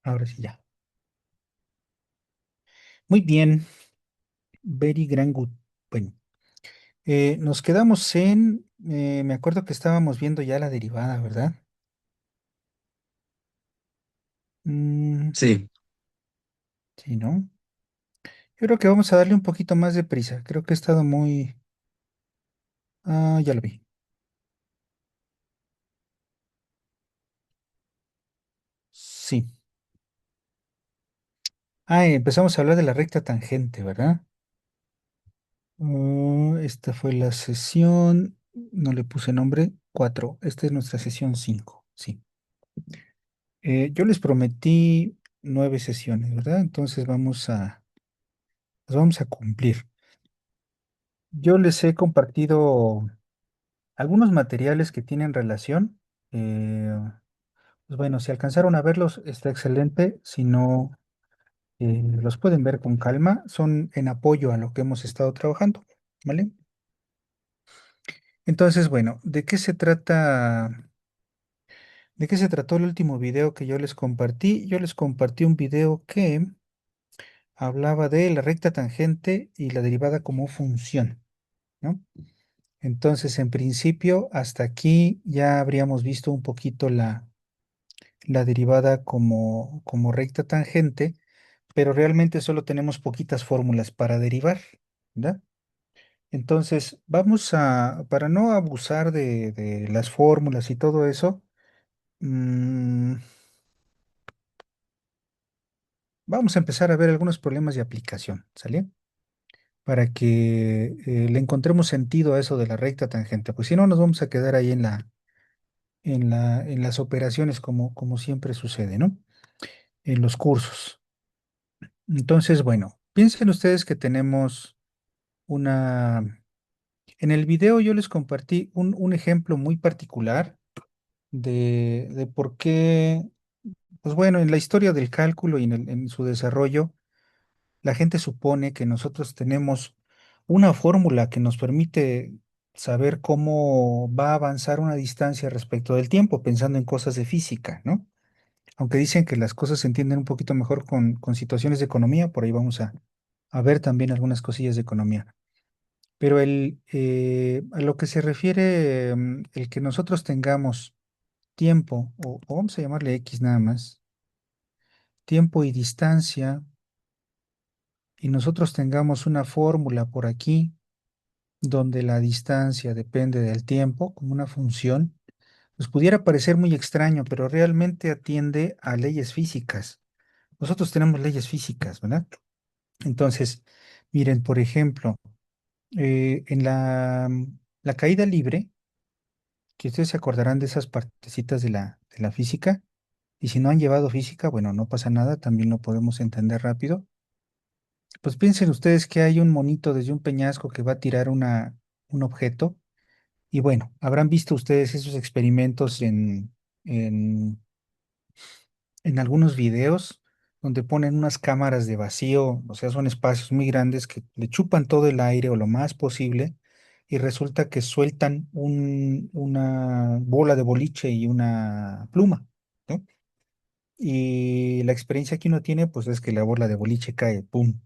Ahora sí ya. Muy bien, very grand good. Bueno, nos quedamos me acuerdo que estábamos viendo ya la derivada, ¿verdad? Mm, Sí, sí, ¿no? Yo creo que vamos a darle un poquito más de prisa. Creo que he estado muy... Ah, ya lo vi. Sí. Empezamos a hablar de la recta tangente, ¿verdad? Esta fue la sesión, no le puse nombre, 4. Esta es nuestra sesión 5. Sí. Yo les prometí 9 sesiones, ¿verdad? Entonces las vamos a cumplir. Yo les he compartido algunos materiales que tienen relación. eh, pues bueno, si alcanzaron a verlos, está excelente. Si no, los pueden ver con calma. Son en apoyo a lo que hemos estado trabajando, ¿vale? Entonces, bueno, ¿de qué se trató el último video que yo les compartí? Yo les compartí un video que hablaba de la recta tangente y la derivada como función, ¿no? Entonces, en principio, hasta aquí ya habríamos visto un poquito la derivada como recta tangente, pero realmente solo tenemos poquitas fórmulas para derivar, ¿verdad? Entonces, para no abusar de las fórmulas y todo eso, mm, vamos a empezar a ver algunos problemas de aplicación, ¿sale? Para que le encontremos sentido a eso de la recta tangente, pues si no nos vamos a quedar ahí en las operaciones como siempre sucede, ¿no? En los cursos. Entonces, bueno, piensen ustedes que tenemos una... En el video yo les compartí un ejemplo muy particular de por qué, pues bueno, en la historia del cálculo y en su desarrollo, la gente supone que nosotros tenemos una fórmula que nos permite saber cómo va a avanzar una distancia respecto del tiempo, pensando en cosas de física, ¿no? Aunque dicen que las cosas se entienden un poquito mejor con situaciones de economía, por ahí vamos a ver también algunas cosillas de economía. Pero a lo que se refiere, el que nosotros tengamos tiempo, o vamos a llamarle X nada más, tiempo y distancia, y nosotros tengamos una fórmula por aquí donde la distancia depende del tiempo como una función, pues pudiera parecer muy extraño, pero realmente atiende a leyes físicas. Nosotros tenemos leyes físicas, ¿verdad? Entonces, miren, por ejemplo, en la caída libre, que ustedes se acordarán de esas partecitas de la física, y si no han llevado física, bueno, no pasa nada, también lo podemos entender rápido. Pues piensen ustedes que hay un monito desde un peñasco que va a tirar un objeto, y bueno, habrán visto ustedes esos experimentos en algunos videos donde ponen unas cámaras de vacío, o sea, son espacios muy grandes que le chupan todo el aire o lo más posible y resulta que sueltan una bola de boliche y una pluma, ¿no? Y la experiencia que uno tiene, pues es que la bola de boliche cae, ¡pum!,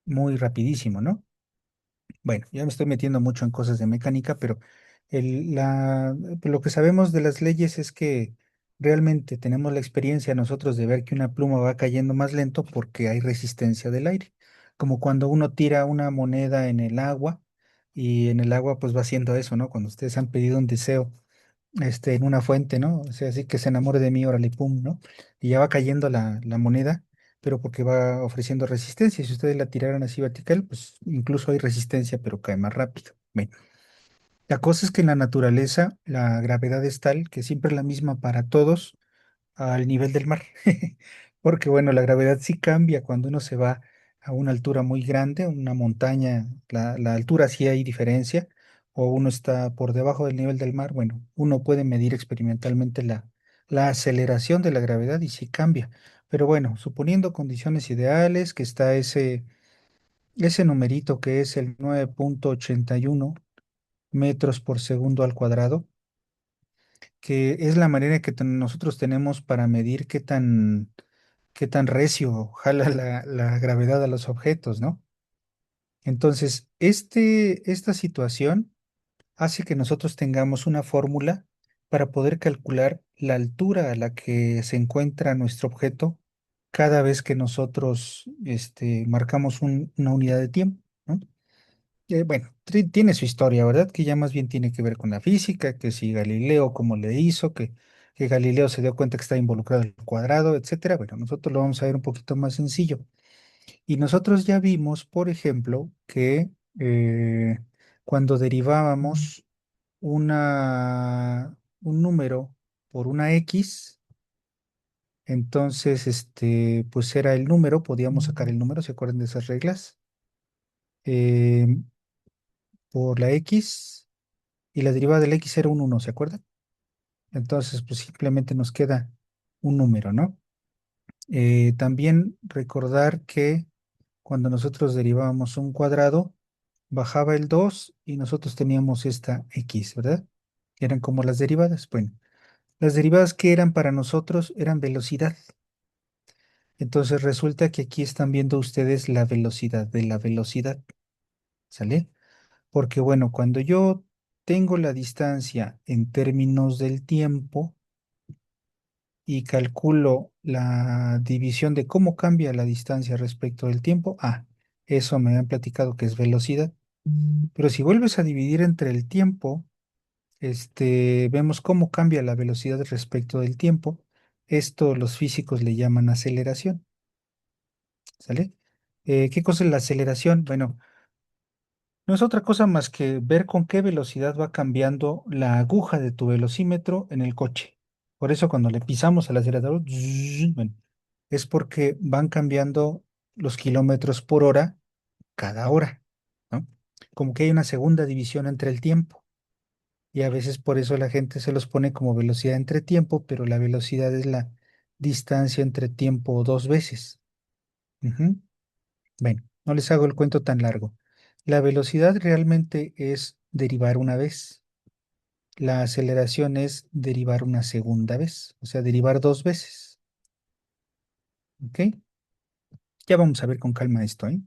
muy rapidísimo, ¿no? Bueno, ya me estoy metiendo mucho en cosas de mecánica, pero lo que sabemos de las leyes es que realmente tenemos la experiencia nosotros de ver que una pluma va cayendo más lento porque hay resistencia del aire. Como cuando uno tira una moneda en el agua y en el agua pues va haciendo eso, ¿no? Cuando ustedes han pedido un deseo en una fuente, ¿no? O sea, así que se enamore de mí, órale, pum, ¿no? Y ya va cayendo la moneda, pero porque va ofreciendo resistencia. Si ustedes la tiraran así vertical, pues incluso hay resistencia, pero cae más rápido. Bueno, la cosa es que en la naturaleza la gravedad es tal que siempre es la misma para todos al nivel del mar. Porque bueno, la gravedad sí cambia cuando uno se va a una altura muy grande, una montaña, la altura sí hay diferencia, o uno está por debajo del nivel del mar, bueno, uno puede medir experimentalmente la aceleración de la gravedad y sí cambia. Pero bueno, suponiendo condiciones ideales, que está ese numerito que es el 9,81 metros por segundo al cuadrado, que es la manera que nosotros tenemos para medir qué tan recio jala la gravedad a los objetos, ¿no? Entonces, esta situación hace que nosotros tengamos una fórmula para poder calcular la altura a la que se encuentra nuestro objeto cada vez que nosotros marcamos una unidad de tiempo, ¿no? Bueno, tiene su historia, ¿verdad? Que ya más bien tiene que ver con la física, que si Galileo cómo le hizo, que Galileo se dio cuenta que está involucrado el cuadrado, etcétera. Bueno, nosotros lo vamos a ver un poquito más sencillo. Y nosotros ya vimos, por ejemplo, que cuando derivábamos un número por una X, entonces, pues era el número, podíamos sacar el número, ¿se acuerdan de esas reglas? Eh, por la X y la derivada del X era un uno, ¿se acuerdan? Entonces, pues simplemente nos queda un número, ¿no? También recordar que cuando nosotros derivábamos un cuadrado, bajaba el 2 y nosotros teníamos esta X, ¿verdad? Eran como las derivadas. Bueno, las derivadas que eran para nosotros eran velocidad. Entonces resulta que aquí están viendo ustedes la velocidad de la velocidad, ¿sale? Porque bueno, cuando yo tengo la distancia en términos del tiempo y calculo la división de cómo cambia la distancia respecto del tiempo, eso me han platicado que es velocidad. Pero si vuelves a dividir entre el tiempo, vemos cómo cambia la velocidad respecto del tiempo. Esto los físicos le llaman aceleración, ¿sale? ¿Qué cosa es la aceleración? Bueno, no es otra cosa más que ver con qué velocidad va cambiando la aguja de tu velocímetro en el coche. Por eso cuando le pisamos al acelerador, bueno, es porque van cambiando los kilómetros por hora cada hora, ¿no? Como que hay una segunda división entre el tiempo. Y a veces por eso la gente se los pone como velocidad entre tiempo, pero la velocidad es la distancia entre tiempo dos veces. Ujú. Bueno, no les hago el cuento tan largo. La velocidad realmente es derivar una vez. La aceleración es derivar una segunda vez, o sea, derivar dos veces. ¿Ok? Ya vamos a ver con calma esto, ¿eh?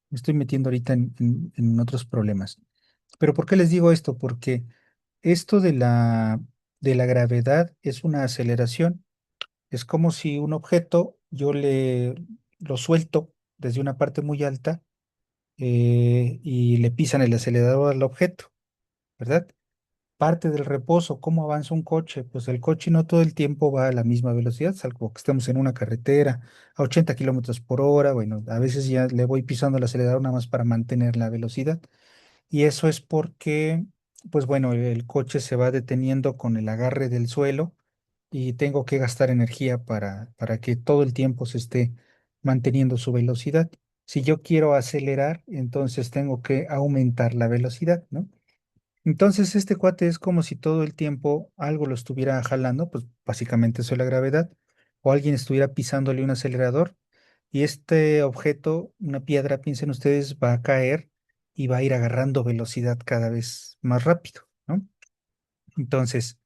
Me estoy metiendo ahorita en otros problemas. Pero ¿por qué les digo esto? Porque esto de la gravedad es una aceleración. Es como si un objeto lo suelto desde una parte muy alta y le pisan el acelerador al objeto, ¿verdad? Parte del reposo, ¿cómo avanza un coche? Pues el coche no todo el tiempo va a la misma velocidad, salvo que estemos en una carretera a 80 kilómetros por hora. Bueno, a veces ya le voy pisando el acelerador nada más para mantener la velocidad. Y eso es porque, pues bueno, el coche se va deteniendo con el agarre del suelo y tengo que gastar energía para que todo el tiempo se esté manteniendo su velocidad. Si yo quiero acelerar, entonces tengo que aumentar la velocidad, ¿no? Entonces este cuate es como si todo el tiempo algo lo estuviera jalando, pues básicamente eso es la gravedad, o alguien estuviera pisándole un acelerador y este objeto, una piedra, piensen ustedes, va a caer y va a ir agarrando velocidad cada vez más rápido, ¿no? Entonces,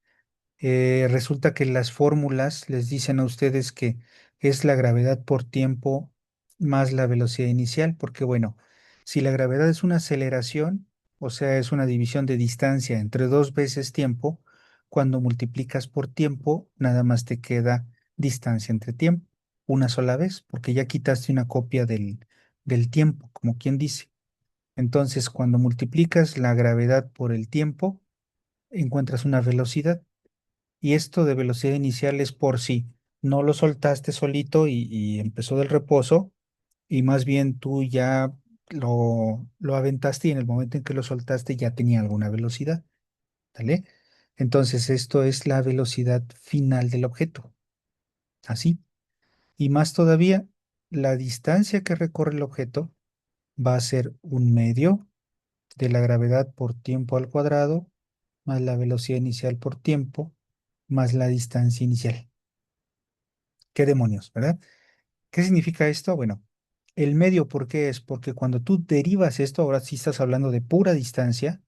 resulta que las fórmulas les dicen a ustedes que es la gravedad por tiempo más la velocidad inicial, porque bueno, si la gravedad es una aceleración, o sea, es una división de distancia entre dos veces tiempo, cuando multiplicas por tiempo, nada más te queda distancia entre tiempo, una sola vez, porque ya quitaste una copia del tiempo, como quien dice. Entonces, cuando multiplicas la gravedad por el tiempo, encuentras una velocidad. Y esto de velocidad inicial es por si no lo soltaste solito y empezó del reposo, y más bien tú ya lo aventaste y en el momento en que lo soltaste ya tenía alguna velocidad, ¿vale? Entonces esto es la velocidad final del objeto, así. Y más todavía, la distancia que recorre el objeto va a ser un medio de la gravedad por tiempo al cuadrado, más la velocidad inicial por tiempo, más la distancia inicial. ¿Qué demonios, verdad? ¿Qué significa esto? Bueno, el medio, ¿por qué es? Porque cuando tú derivas esto, ahora sí estás hablando de pura distancia,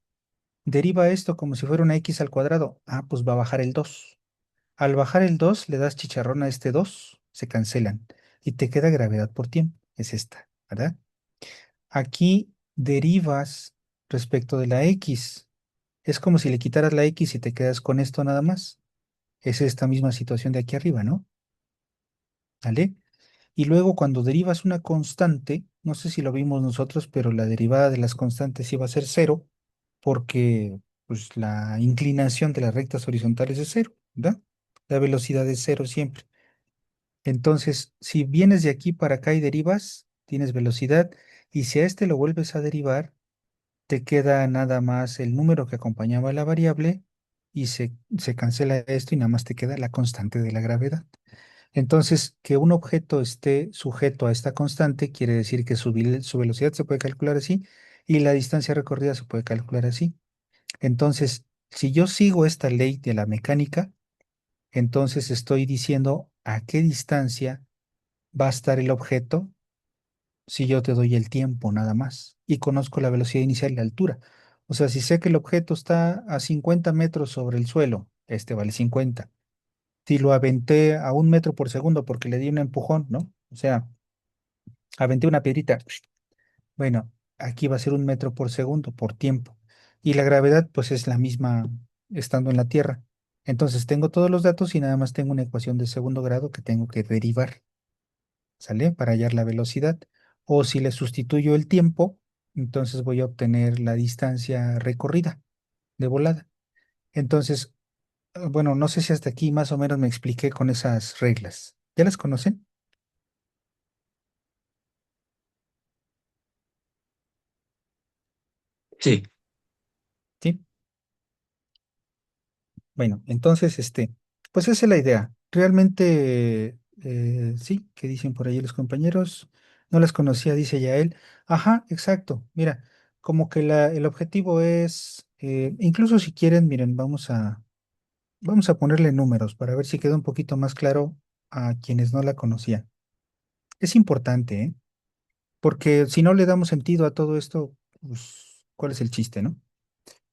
deriva esto como si fuera una x al cuadrado. Pues va a bajar el 2. Al bajar el 2 le das chicharrón a este 2, se cancelan y te queda gravedad por tiempo. Es esta, ¿verdad? Aquí derivas respecto de la X. Es como si le quitaras la X y te quedas con esto nada más. Es esta misma situación de aquí arriba, ¿no? ¿Vale? Y luego cuando derivas una constante, no sé si lo vimos nosotros, pero la derivada de las constantes iba a ser cero, porque pues, la inclinación de las rectas horizontales es cero, ¿verdad? La velocidad es cero siempre. Entonces, si vienes de aquí para acá y derivas, tienes velocidad, y si a este lo vuelves a derivar, te queda nada más el número que acompañaba la variable y se cancela esto y nada más te queda la constante de la gravedad. Entonces, que un objeto esté sujeto a esta constante quiere decir que su velocidad se puede calcular así y la distancia recorrida se puede calcular así. Entonces, si yo sigo esta ley de la mecánica, entonces estoy diciendo a qué distancia va a estar el objeto si yo te doy el tiempo nada más y conozco la velocidad inicial y la altura. O sea, si sé que el objeto está a 50 metros sobre el suelo, este vale 50. Si lo aventé a 1 metro por segundo porque le di un empujón, ¿no? O sea, aventé una piedrita. Bueno, aquí va a ser 1 metro por segundo por tiempo. Y la gravedad, pues es la misma estando en la Tierra. Entonces tengo todos los datos y nada más tengo una ecuación de segundo grado que tengo que derivar, ¿sale? Para hallar la velocidad. O si le sustituyo el tiempo, entonces voy a obtener la distancia recorrida de volada. Entonces, bueno, no sé si hasta aquí más o menos me expliqué con esas reglas. ¿Ya las conocen? Sí, Sí. Bueno, entonces, pues esa es la idea. Realmente, sí, ¿qué dicen por ahí los compañeros? No las conocía, dice Yael. Ajá, exacto. Mira, como que el objetivo es, incluso si quieren, miren, vamos a ponerle números para ver si queda un poquito más claro a quienes no la conocían. Es importante, ¿eh? Porque si no le damos sentido a todo esto, pues, ¿cuál es el chiste, no?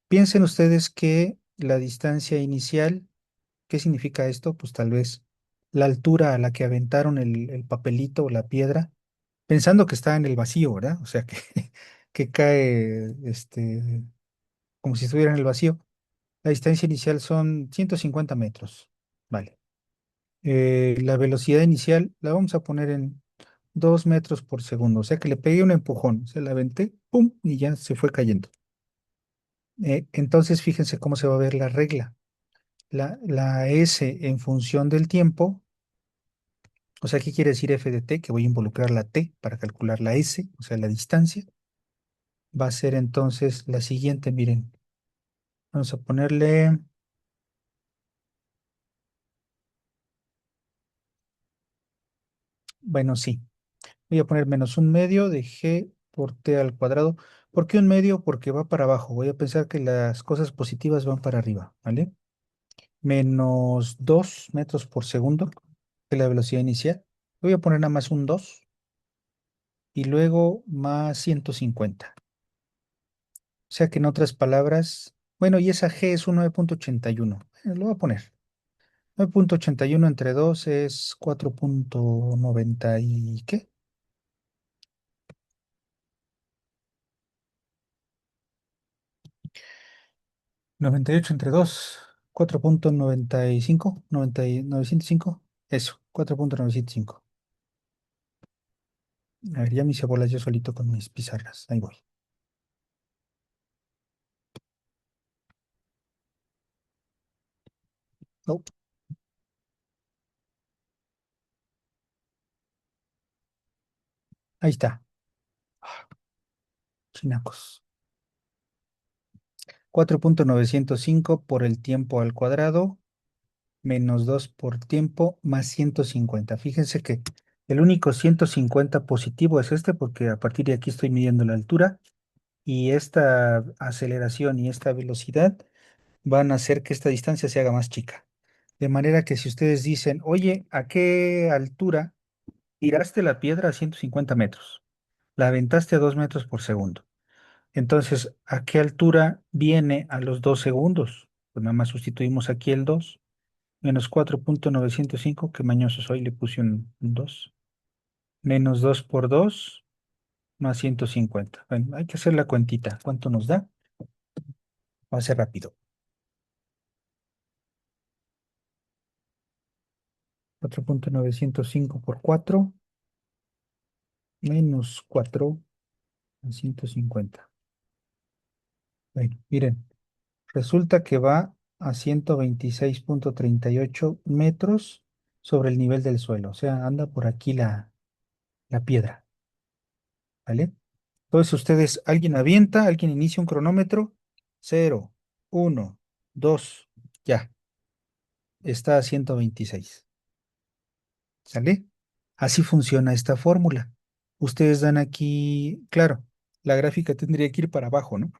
Piensen ustedes que la distancia inicial. ¿Qué significa esto? Pues tal vez la altura a la que aventaron el papelito o la piedra, pensando que está en el vacío, ¿verdad? O sea, que, que cae como si estuviera en el vacío. La distancia inicial son 150 metros. Vale. La velocidad inicial la vamos a poner en 2 metros por segundo. O sea que le pegué un empujón, se la aventé, ¡pum! Y ya se fue cayendo. Entonces, fíjense cómo se va a ver la regla. La S en función del tiempo. O sea, ¿qué quiere decir f de t? Que voy a involucrar la t para calcular la s, o sea, la distancia. Va a ser entonces la siguiente, miren. Vamos a ponerle, bueno, sí. Voy a poner -1/2 de g por t al cuadrado. ¿Por qué 1/2? Porque va para abajo. Voy a pensar que las cosas positivas van para arriba, ¿vale? -2 metros por segundo, que es la velocidad inicial. Voy a poner nada más un 2 y luego más 150. O sea que en otras palabras, bueno, y esa G es un 9,81. Lo voy a poner. 9,81 entre 2 es 4,90 y ¿qué? 98 entre 2, 4,95, 905. Eso, 4,905. A ver, ya me hice bolas yo solito con mis pizarras. Ahí voy. Oh, ahí está. Ah, chinacos. 4,905 por el tiempo al cuadrado menos 2 por tiempo más 150. Fíjense que el único 150 positivo es este porque a partir de aquí estoy midiendo la altura y esta aceleración y esta velocidad van a hacer que esta distancia se haga más chica. De manera que si ustedes dicen, oye, ¿a qué altura tiraste la piedra a 150 metros? La aventaste a 2 metros por segundo. Entonces, ¿a qué altura viene a los 2 segundos? Pues nada más sustituimos aquí el 2 Menos 4,905, que mañoso soy, le puse un 2. Menos 2 por 2 más 150. Bueno, hay que hacer la cuentita. ¿Cuánto nos da? Va a ser rápido. 4,905 por 4 menos 4 más 150. Bueno, miren, resulta que va a 126,38 metros sobre el nivel del suelo. O sea, anda por aquí la piedra, ¿vale? Entonces ustedes, alguien avienta, alguien inicia un cronómetro. Cero, uno, 2, ya, está a 126. ¿Sale? Así funciona esta fórmula. Ustedes dan aquí, claro, la gráfica tendría que ir para abajo, ¿no?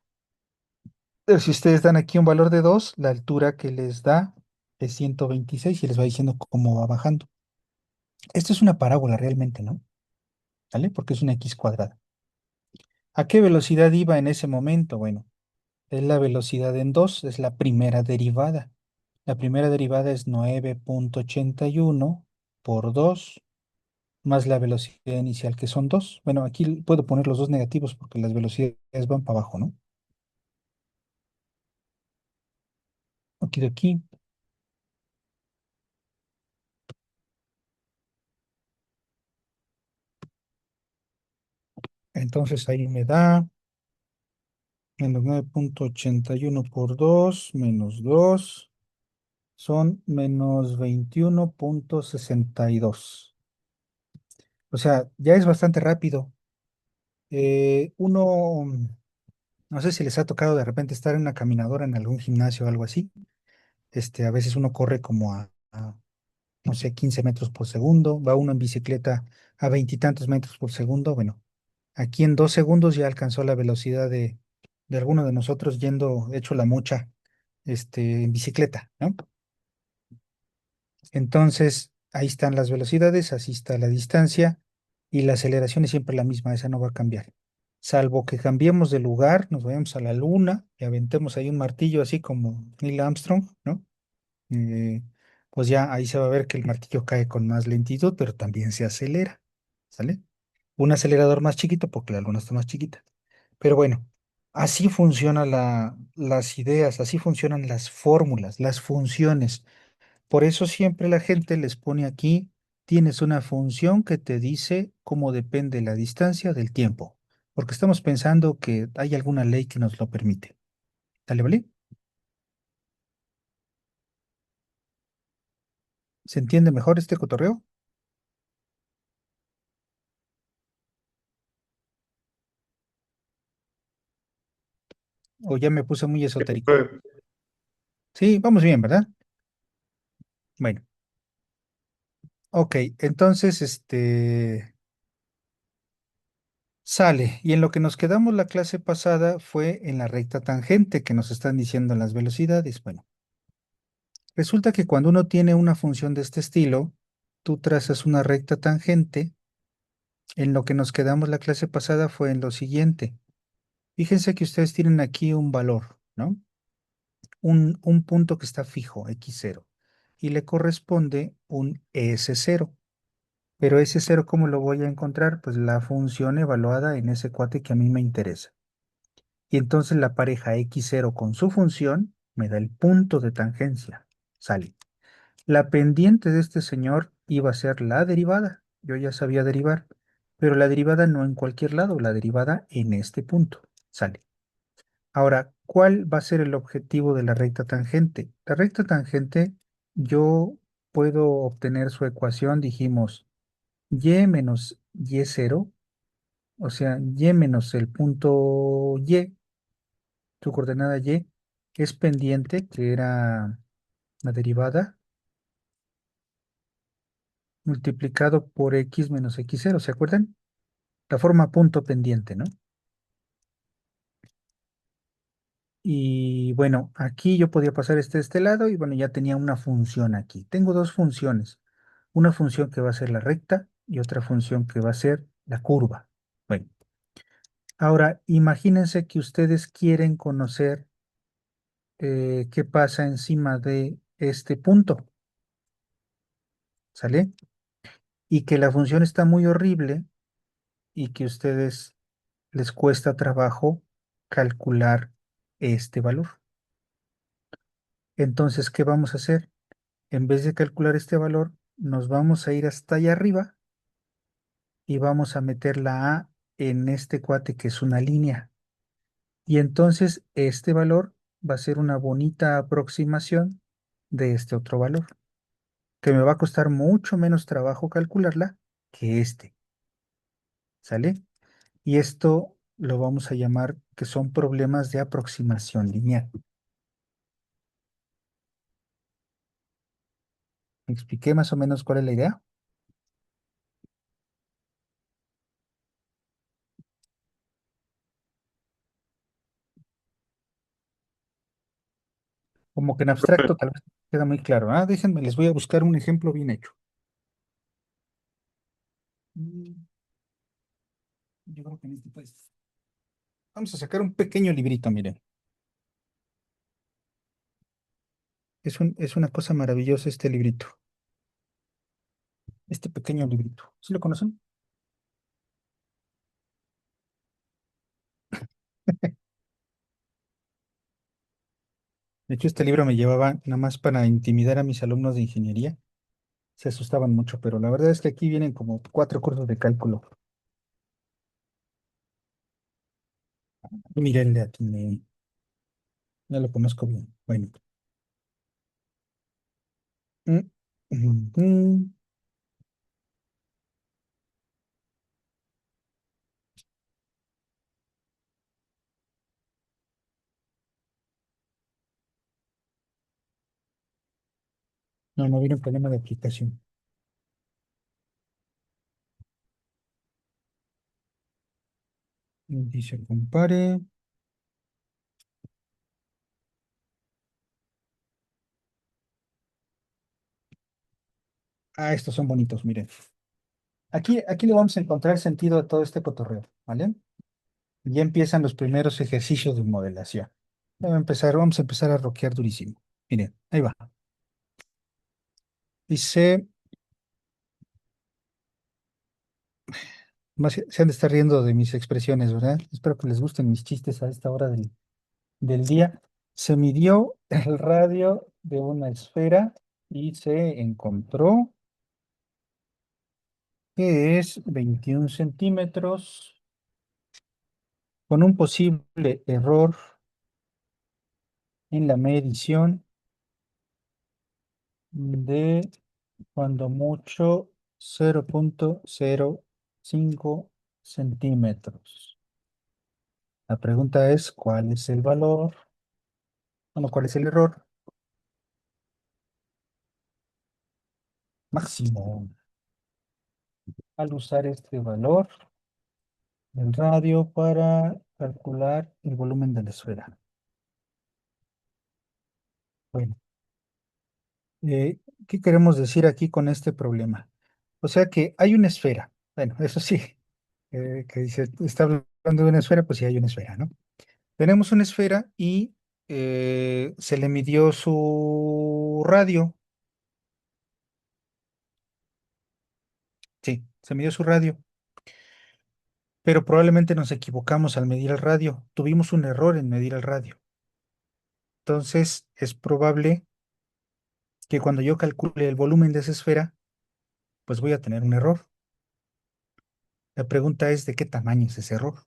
Pero si ustedes dan aquí un valor de 2, la altura que les da es 126 y les va diciendo cómo va bajando. Esto es una parábola realmente, ¿no? ¿Vale? Porque es una x cuadrada. ¿A qué velocidad iba en ese momento? Bueno, es la velocidad en 2, es la primera derivada. La primera derivada es 9,81 por 2 más la velocidad inicial, que son 2. Bueno, aquí puedo poner los dos negativos porque las velocidades van para abajo, ¿no? Aquí de aquí. Entonces ahí me da menos 9,81 por 2 menos 2 son menos 21,62. O sea, ya es bastante rápido. Uno, no sé si les ha tocado de repente estar en una caminadora en algún gimnasio o algo así. A veces uno corre como no sé, 15 metros por segundo, va uno en bicicleta a veintitantos metros por segundo. Bueno, aquí en 2 segundos ya alcanzó la velocidad de alguno de nosotros yendo, hecho la mocha, en bicicleta, ¿no? Entonces, ahí están las velocidades, así está la distancia y la aceleración es siempre la misma, esa no va a cambiar. Salvo que cambiemos de lugar, nos vayamos a la luna y aventemos ahí un martillo así como Neil Armstrong, ¿no? eh, pues ya ahí se va a ver que el martillo cae con más lentitud, pero también se acelera, ¿sale? Un acelerador más chiquito porque la luna está más chiquita. Pero bueno, así funcionan las ideas, así funcionan las fórmulas, las funciones. Por eso siempre la gente les pone aquí, tienes una función que te dice cómo depende la distancia del tiempo, porque estamos pensando que hay alguna ley que nos lo permite. ¿Dale, vale? ¿Se entiende mejor este cotorreo? ¿O ya me puse muy esotérico? Sí, vamos bien, ¿verdad? Bueno, ok, entonces sale. Y en lo que nos quedamos la clase pasada fue en la recta tangente que nos están diciendo las velocidades. Bueno, resulta que cuando uno tiene una función de este estilo, tú trazas una recta tangente. En lo que nos quedamos la clase pasada fue en lo siguiente. Fíjense que ustedes tienen aquí un valor, ¿no? Un punto que está fijo, x0, y le corresponde un s0. Pero ese cero, ¿cómo lo voy a encontrar? Pues la función evaluada en ese cuate que a mí me interesa. Y entonces la pareja x0 con su función me da el punto de tangencia. Sale. La pendiente de este señor iba a ser la derivada. Yo ya sabía derivar. Pero la derivada no en cualquier lado, la derivada en este punto. Sale. Ahora, ¿cuál va a ser el objetivo de la recta tangente? La recta tangente, yo puedo obtener su ecuación, dijimos, y menos y0, o sea, y menos el punto y, su coordenada y, es pendiente, que era la derivada, multiplicado por x menos x0, ¿se acuerdan? La forma punto pendiente, ¿no? Y bueno, aquí yo podía pasar de este lado y bueno, ya tenía una función aquí. Tengo dos funciones, una función que va a ser la recta y otra función que va a ser la curva. Bueno, ahora imagínense que ustedes quieren conocer qué pasa encima de este punto. ¿sale? Y que la función está muy horrible y que a ustedes les cuesta trabajo calcular este valor. Entonces, ¿qué vamos a hacer? En vez de calcular este valor, nos vamos a ir hasta allá arriba y vamos a meter la A en este cuate que es una línea. Y entonces este valor va a ser una bonita aproximación de este otro valor, que me va a costar mucho menos trabajo calcularla que este, ¿sale? Y esto lo vamos a llamar que son problemas de aproximación lineal. ¿Me expliqué más o menos cuál es la idea? Como que en abstracto tal vez queda muy claro. Ah, déjenme, les voy a buscar un ejemplo bien hecho. Mm, Yo creo que en este pues. Vamos a sacar un pequeño librito, miren. Es una cosa maravillosa este librito. Este pequeño librito. ¿Sí lo conocen? De hecho, este libro me llevaba nada más para intimidar a mis alumnos de ingeniería. Se asustaban mucho, pero la verdad es que aquí vienen como 4 cursos de cálculo. Y miren, le atiné. Ya lo conozco bien. Bueno. Mm, mm. No, no viene un problema de aplicación. Dice compare. Ah, estos son bonitos, miren. Aquí le vamos a encontrar sentido a todo este cotorreo, ¿vale? Ya empiezan los primeros ejercicios de modelación. Vamos a empezar a rockear durísimo. Miren, ahí va. Dice, se han de estar riendo de mis expresiones, ¿verdad? Espero que les gusten mis chistes a esta hora del día. Se midió el radio de una esfera y se encontró que es 21 centímetros con un posible error en la medición de cuando mucho 0,05 centímetros. La pregunta es, ¿cuál es el valor? Bueno, ¿cuál es el error máximo al usar este valor del radio para calcular el volumen de la esfera? Bueno, eh, ¿qué queremos decir aquí con este problema? O sea que hay una esfera. Bueno, eso sí, que dice, está hablando de una esfera, pues sí hay una esfera, ¿no? Tenemos una esfera y se le midió su radio. Sí, se midió su radio, pero probablemente nos equivocamos al medir el radio. Tuvimos un error en medir el radio. Entonces, es probable que cuando yo calcule el volumen de esa esfera, pues voy a tener un error. La pregunta es de qué tamaño es ese error,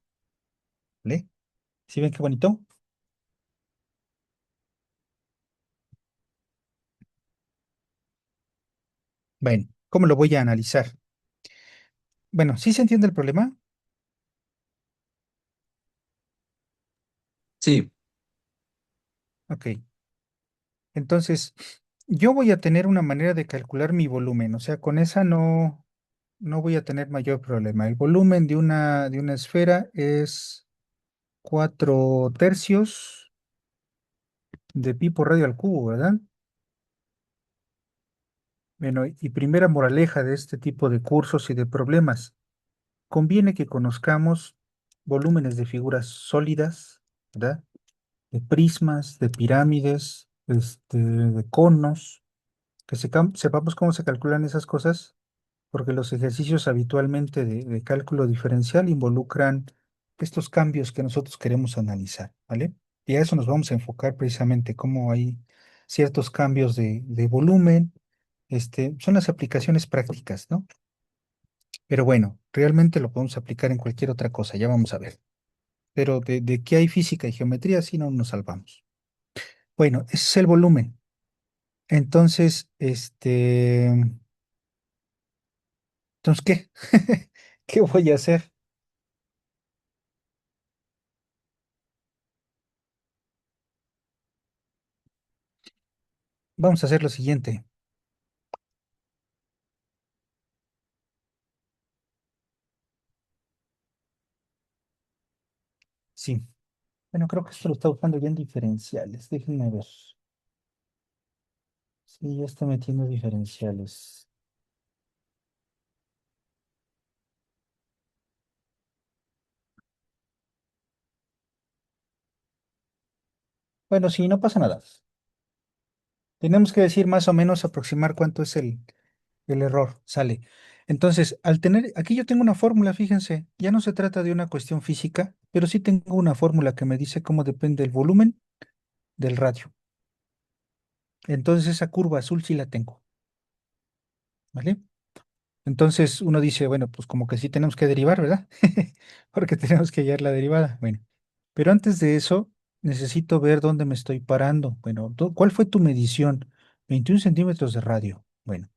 ¿vale? ¿Sí ven qué bonito? Bueno, ¿cómo lo voy a analizar? Bueno, ¿sí se entiende el problema? Sí, Ok. Entonces, yo voy a tener una manera de calcular mi volumen, o sea, con esa no voy a tener mayor problema. El volumen de una esfera es 4 tercios de pi por radio al cubo, ¿verdad? Bueno, y primera moraleja de este tipo de cursos y de problemas, conviene que conozcamos volúmenes de figuras sólidas, ¿verdad? De prismas, de pirámides, de conos, sepamos cómo se calculan esas cosas, porque los ejercicios habitualmente de cálculo diferencial involucran estos cambios que nosotros queremos analizar, ¿vale? Y a eso nos vamos a enfocar precisamente, cómo hay ciertos cambios de volumen, son las aplicaciones prácticas, ¿no? Pero bueno, realmente lo podemos aplicar en cualquier otra cosa, ya vamos a ver. Pero de que hay física y geometría, sí no nos salvamos. Bueno, ese es el volumen. Entonces, entonces, ¿qué? ¿Qué voy a hacer? Vamos a hacer lo siguiente. Sí. Bueno, creo que esto lo está usando ya en diferenciales. Déjenme ver. Sí, ya está metiendo diferenciales. Bueno, sí, no pasa nada. Tenemos que decir más o menos aproximar cuánto es el error. Sale. Entonces, al tener, aquí yo tengo una fórmula, fíjense, ya no se trata de una cuestión física, pero sí tengo una fórmula que me dice cómo depende el volumen del radio. Entonces, esa curva azul sí la tengo, ¿vale? Entonces uno dice, bueno, pues como que sí tenemos que derivar, ¿verdad? Porque tenemos que hallar la derivada. Bueno, pero antes de eso, necesito ver dónde me estoy parando. Bueno, ¿cuál fue tu medición? 21 centímetros de radio. Bueno,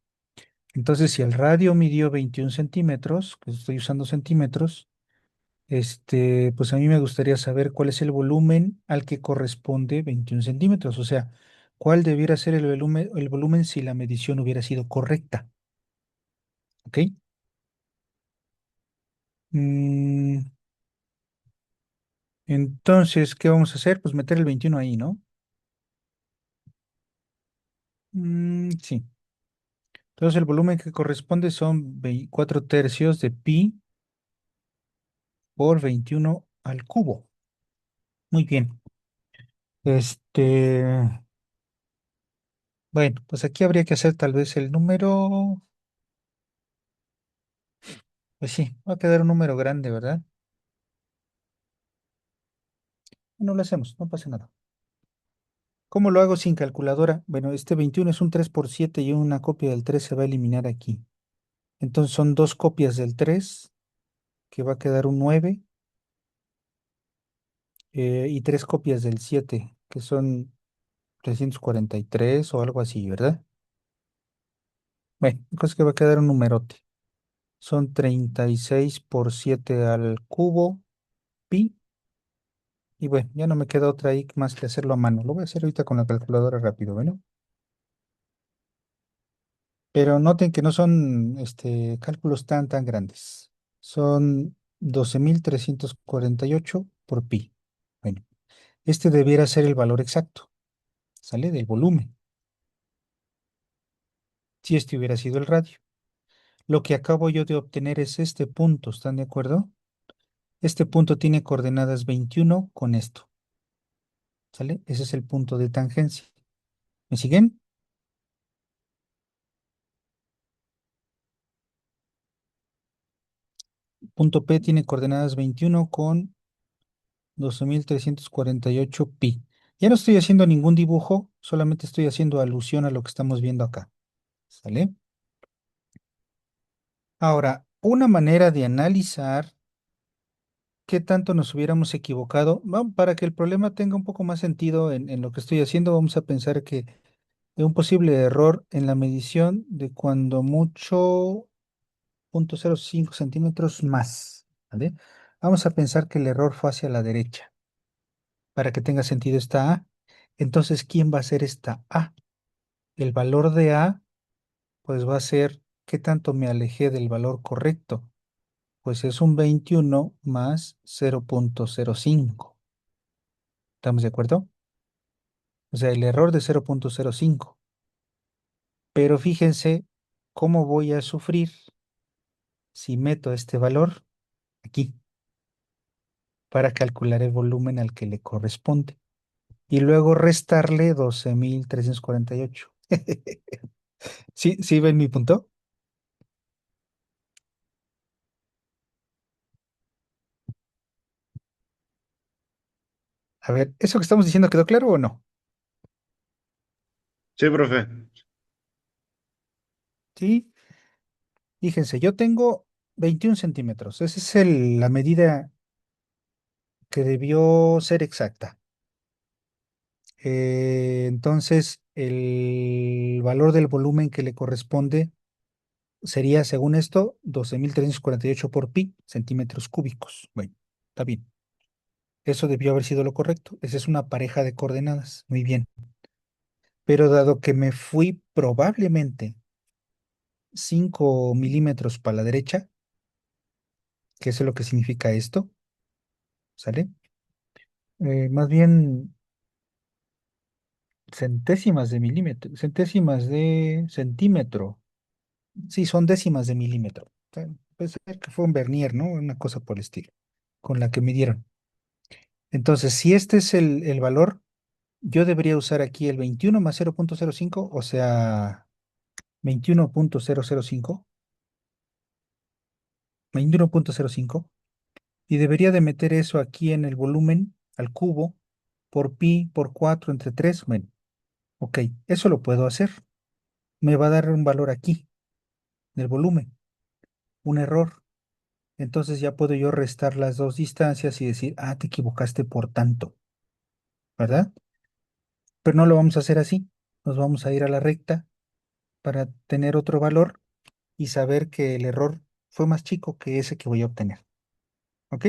entonces si el radio midió 21 centímetros, pues estoy usando centímetros, pues a mí me gustaría saber cuál es el volumen al que corresponde 21 centímetros. O sea, cuál debiera ser el volumen si la medición hubiera sido correcta. ¿Ok? Mm, Entonces, ¿qué vamos a hacer? Pues meter el 21 ahí, ¿no? Sí. Entonces, el volumen que corresponde son 4 tercios de pi por 21 al cubo. Muy bien. Este, bueno, pues aquí habría que hacer tal vez el número, pues sí, va a quedar un número grande, ¿verdad? No lo hacemos, no pasa nada. ¿Cómo lo hago sin calculadora? Bueno, este 21 es un 3 por 7 y una copia del 3 se va a eliminar aquí. Entonces son dos copias del 3 que va a quedar un 9 y tres copias del 7 que son 343 o algo así, ¿verdad? Bueno, cosa que va a quedar un numerote. Son 36 por 7 al cubo, pi, y bueno, ya no me queda otra ahí más que hacerlo a mano. Lo voy a hacer ahorita con la calculadora rápido, ¿bueno? Pero noten que no son cálculos tan grandes. Son 12.348 por pi. Bueno, este debiera ser el valor exacto, ¿sale? Del volumen, si este hubiera sido el radio. Lo que acabo yo de obtener es este punto, ¿están de acuerdo? Este punto tiene coordenadas 21 con esto, ¿sale? Ese es el punto de tangencia. ¿Me siguen? Punto P tiene coordenadas 21 con 12.348 pi. Ya no estoy haciendo ningún dibujo, solamente estoy haciendo alusión a lo que estamos viendo acá, ¿sale? Ahora, una manera de analizar qué tanto nos hubiéramos equivocado, para que el problema tenga un poco más sentido en lo que estoy haciendo, vamos a pensar que de un posible error en la medición de cuando mucho 0.05 centímetros más, ¿vale? Vamos a pensar que el error fue hacia la derecha, para que tenga sentido esta A. Entonces, ¿quién va a ser esta A? El valor de A, pues va a ser qué tanto me alejé del valor correcto. Pues es un 21 más 0.05. ¿Estamos de acuerdo? O sea, el error de 0.05. Pero fíjense cómo voy a sufrir si meto este valor aquí para calcular el volumen al que le corresponde y luego restarle 12.348. ¿Sí, sí ven mi punto? A ver, ¿eso que estamos diciendo quedó claro o no? Sí, profe. Sí, fíjense, yo tengo 21 centímetros. Esa es la medida que debió ser exacta. Entonces, el valor del volumen que le corresponde sería, según esto, 12.348 por pi centímetros cúbicos. Bueno, está bien. Eso debió haber sido lo correcto. Esa es una pareja de coordenadas. Muy bien. Pero dado que me fui probablemente 5 milímetros para la derecha, que es lo que significa esto, ¿sale? Más bien centésimas de milímetro, centésimas de centímetro. Sí, son décimas de milímetro. O sea, puede ser que fue un vernier, ¿no? Una cosa por el estilo, con la que midieron. Entonces, si este es el valor, yo debería usar aquí el 21 más 0.05, o sea, 21.005, 21.05, y debería de meter eso aquí en el volumen al cubo por pi por 4 entre 3. Bueno, ok, eso lo puedo hacer. Me va a dar un valor aquí, del volumen, un error. Entonces ya puedo yo restar las dos distancias y decir, ah, te equivocaste por tanto, ¿verdad? Pero no lo vamos a hacer así. Nos vamos a ir a la recta para tener otro valor y saber que el error fue más chico que ese que voy a obtener. ¿Ok?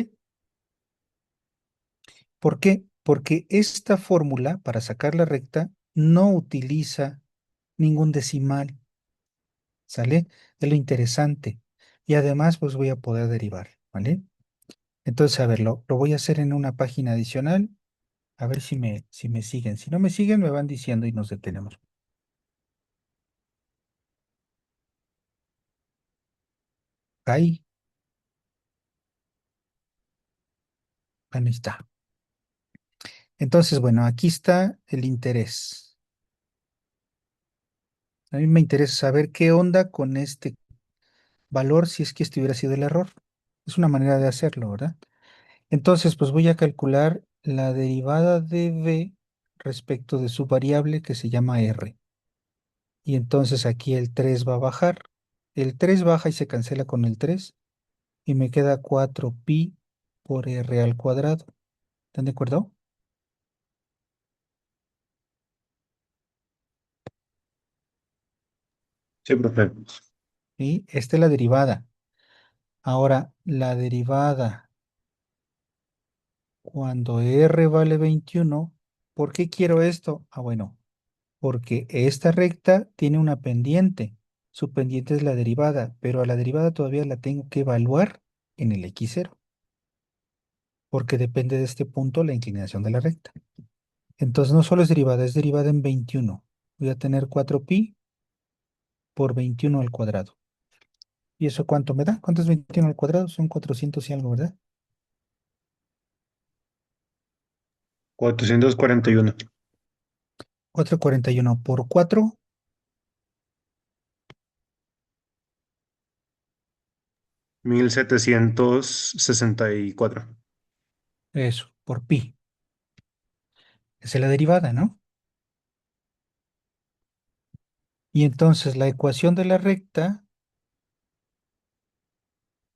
¿Por qué? Porque esta fórmula para sacar la recta no utiliza ningún decimal, ¿sale? Es lo interesante. Y además, pues voy a poder derivar, ¿vale? Entonces, a ver, lo voy a hacer en una página adicional. A ver si me siguen. Si no me siguen, me van diciendo y nos detenemos. Ahí, ahí está. Entonces, bueno, aquí está el interés. A mí me interesa saber qué onda con este valor si es que este hubiera sido el error. Es una manera de hacerlo, ¿verdad? Entonces, pues voy a calcular la derivada de v respecto de su variable que se llama r. Y entonces aquí el 3 va a bajar. El 3 baja y se cancela con el 3 y me queda 4 pi por r al cuadrado. ¿Están de acuerdo? Sí, profe. Y esta es la derivada. Ahora, la derivada cuando r vale 21, ¿por qué quiero esto? Ah, bueno, porque esta recta tiene una pendiente. Su pendiente es la derivada, pero a la derivada todavía la tengo que evaluar en el x0, porque depende de este punto la inclinación de la recta. Entonces no solo es derivada en 21. Voy a tener 4pi por 21 al cuadrado. ¿Y eso cuánto me da? ¿Cuánto es 21 al cuadrado? Son 400 y algo, ¿verdad? 441. 441 por 4, 1764. eso, por pi. Esa es la derivada, ¿no? Y entonces la ecuación de la recta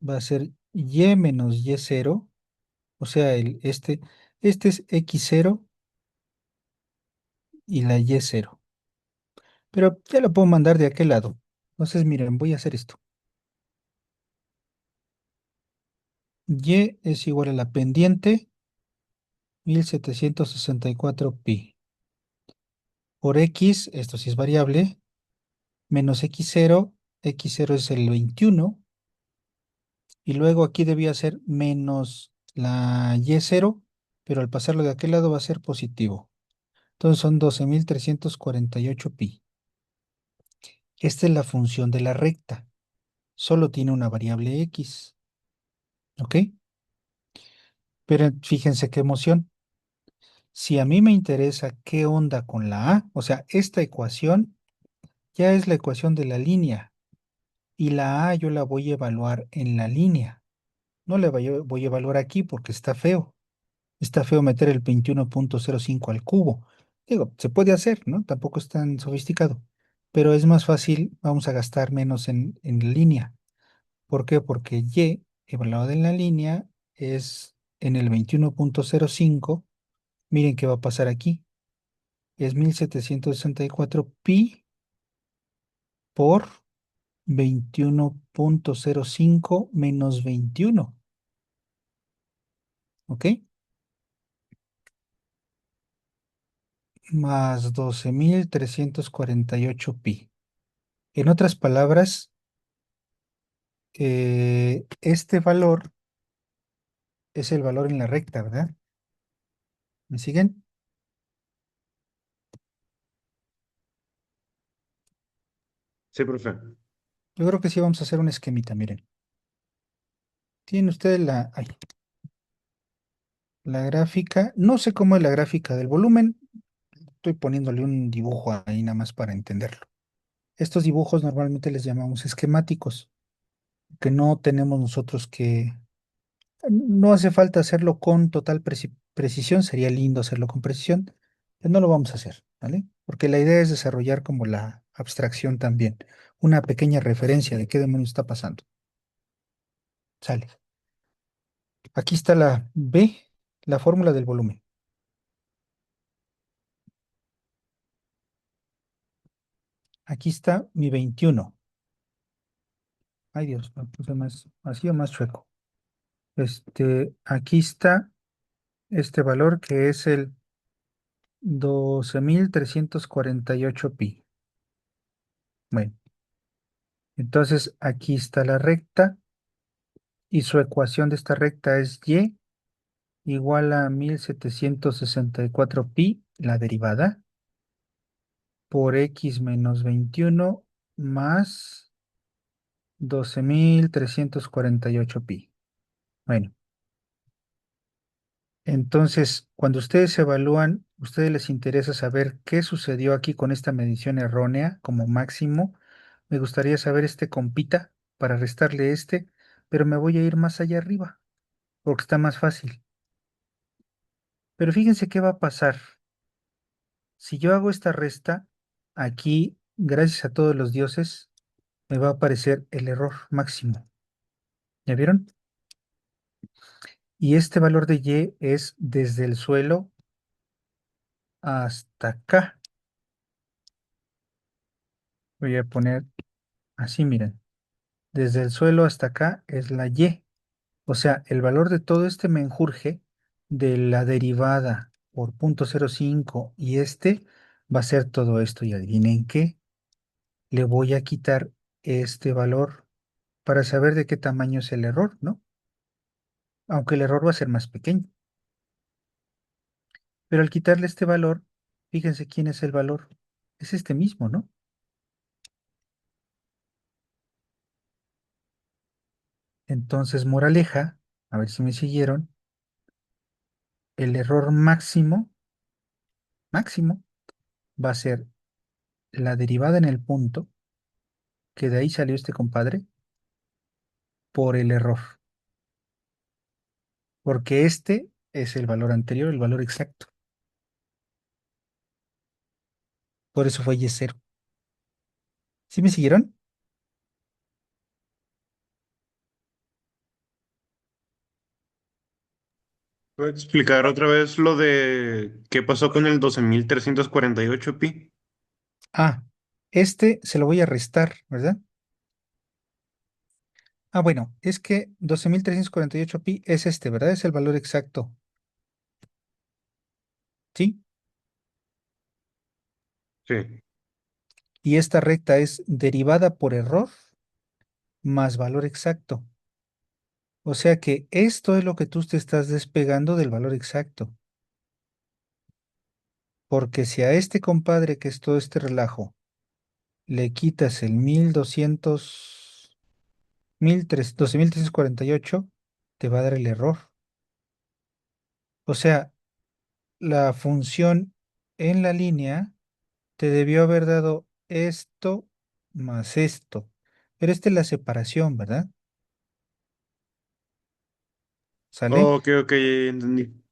va a ser y menos y0, o sea, este es x0 y la y0. Pero ya lo puedo mandar de aquel lado. Entonces, miren, voy a hacer esto. Y es igual a la pendiente 1764 pi por x, esto sí es variable, menos x0 es el 21, y luego aquí debía ser menos la y0, pero al pasarlo de aquel lado va a ser positivo. Entonces son 12.348 pi. Esta es la función de la recta. Solo tiene una variable x. ¿Ok? Pero fíjense qué emoción. Si a mí me interesa qué onda con la a, o sea, esta ecuación ya es la ecuación de la línea. Y la A yo la voy a evaluar en la línea. No la voy a evaluar aquí porque está feo. Está feo meter el 21,05 al cubo. Digo, se puede hacer, ¿no? Tampoco es tan sofisticado. Pero es más fácil, vamos a gastar menos en línea. ¿Por qué? Porque Y, evaluado en la línea, es en el 21,05. Miren qué va a pasar aquí. Es 1764 pi por 21,05 menos 21. ¿Ok? Más 12,348 pi. En otras palabras, este valor es el valor en la recta, ¿verdad? ¿Me siguen? Sí, profe. Yo creo que sí vamos a hacer un esquemita, miren. Tienen ustedes la gráfica, no sé cómo es la gráfica del volumen, estoy poniéndole un dibujo ahí nada más para entenderlo. Estos dibujos normalmente les llamamos esquemáticos, que no tenemos nosotros no hace falta hacerlo con total precisión, sería lindo hacerlo con precisión, pero no lo vamos a hacer, ¿vale? Porque la idea es desarrollar como la abstracción también, una pequeña referencia de qué demonios está pasando. Sale. Aquí está la B, la fórmula del volumen. Aquí está mi 21. Ay Dios, lo puse más, así o más chueco. Aquí está este valor que es el 12,348 pi. Bueno, entonces aquí está la recta y su ecuación de esta recta es y igual a 1764 pi, la derivada, por x menos 21 más 12,348 pi. Bueno, entonces cuando ustedes evalúan, ustedes les interesa saber qué sucedió aquí con esta medición errónea como máximo. Me gustaría saber este compita para restarle este, pero me voy a ir más allá arriba porque está más fácil. Pero fíjense qué va a pasar. Si yo hago esta resta, aquí, gracias a todos los dioses, me va a aparecer el error máximo. ¿Ya vieron? Y este valor de y es desde el suelo hasta acá. Voy a poner así, miren. Desde el suelo hasta acá es la y. O sea, el valor de todo este menjurje de la derivada por 0,05 y este va a ser todo esto. Y adivinen qué, le voy a quitar este valor para saber de qué tamaño es el error, ¿no? Aunque el error va a ser más pequeño. Pero al quitarle este valor, fíjense quién es el valor. Es este mismo, ¿no? Entonces, moraleja, a ver si me siguieron, el error máximo, va a ser la derivada en el punto, que de ahí salió este compadre, por el error. Porque este es el valor anterior, el valor exacto. Por eso fue y cero. ¿Sí me siguieron? ¿Puedo explicar otra vez lo de qué pasó con el 12,348 pi? Ah, este se lo voy a restar, ¿verdad? Ah, bueno, es que 12,348 pi es este, ¿verdad? Es el valor exacto, ¿sí? Sí. Y esta recta es derivada por error más valor exacto. O sea que esto es lo que tú te estás despegando del valor exacto. Porque si a este compadre que es todo este relajo le quitas el 12,348, te va a dar el error. O sea, la función en la línea te debió haber dado esto más esto. Pero esta es la separación, ¿verdad? ¿Sale? Ok, ok, ya entendí.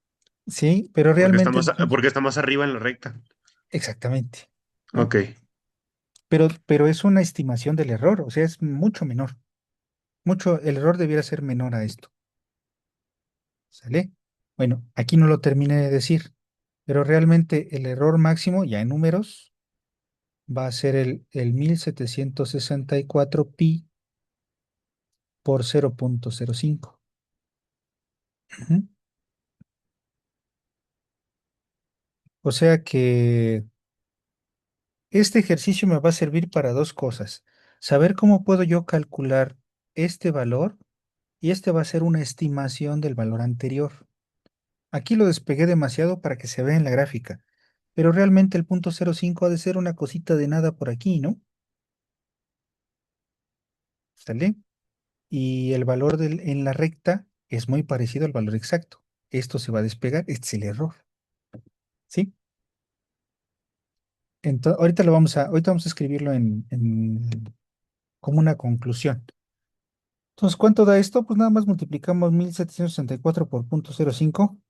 Sí, pero realmente entonces, Porque está más arriba en la recta. exactamente, ¿no? Ok. Pero es una estimación del error, o sea, es mucho menor. Mucho, el error debiera ser menor a esto, ¿sale? Bueno, aquí no lo terminé de decir, pero realmente el error máximo, ya en números, va a ser el 1764 pi por 0,05. Ujú. O sea que este ejercicio me va a servir para dos cosas. Saber cómo puedo yo calcular este valor y este va a ser una estimación del valor anterior. Aquí lo despegué demasiado para que se vea en la gráfica, pero realmente el punto 0,5 ha de ser una cosita de nada por aquí, ¿no? ¿Sale? Y el valor en la recta es muy parecido al valor exacto. Esto se va a despegar, este es el error, ¿sí? Entonces, ahorita vamos a escribirlo como una conclusión. Entonces, ¿cuánto da esto? Pues nada más multiplicamos 1764 por 0,05.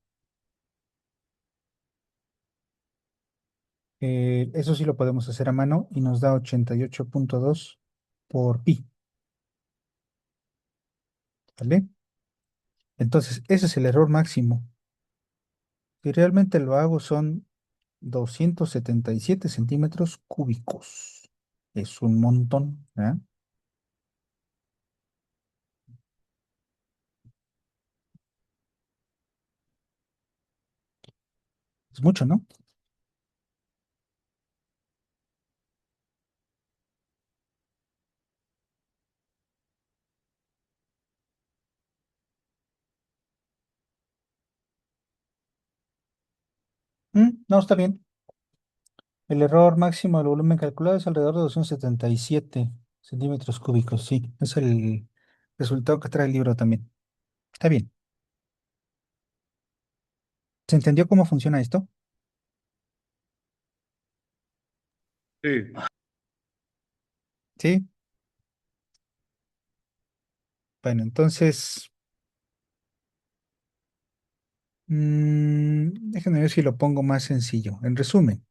Eso sí lo podemos hacer a mano y nos da 88,2 por pi, ¿vale? Entonces, ese es el error máximo. Si realmente lo hago son 277 centímetros cúbicos. Es un montón, ¿ah? Es mucho, ¿no? No, está bien. El error máximo del volumen calculado es alrededor de 277 centímetros cúbicos. Sí, es el resultado que trae el libro también. Está bien. ¿Se entendió cómo funciona esto? Sí. Sí. Bueno, entonces, déjenme ver si lo pongo más sencillo. En resumen,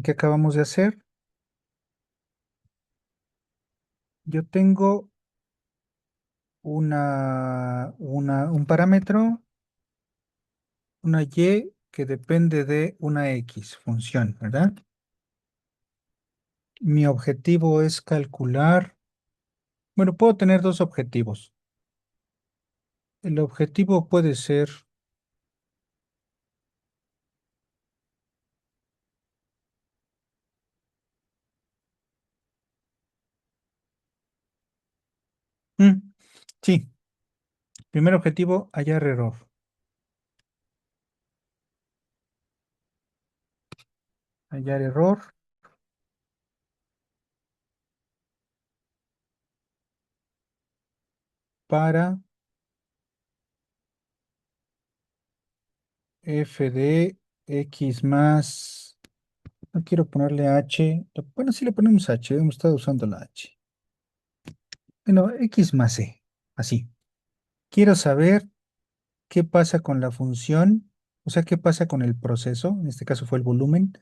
¿qué acabamos de hacer? Yo tengo un parámetro, una y que depende de una x función, ¿verdad? Mi objetivo es calcular, bueno, puedo tener dos objetivos. El objetivo puede ser, mm, sí, primer objetivo, hallar error. Hallar error para f de x más, no quiero ponerle h, bueno, sí le ponemos h, hemos estado usando la h. Bueno, x más e, así. Quiero saber qué pasa con la función, o sea, qué pasa con el proceso, en este caso fue el volumen,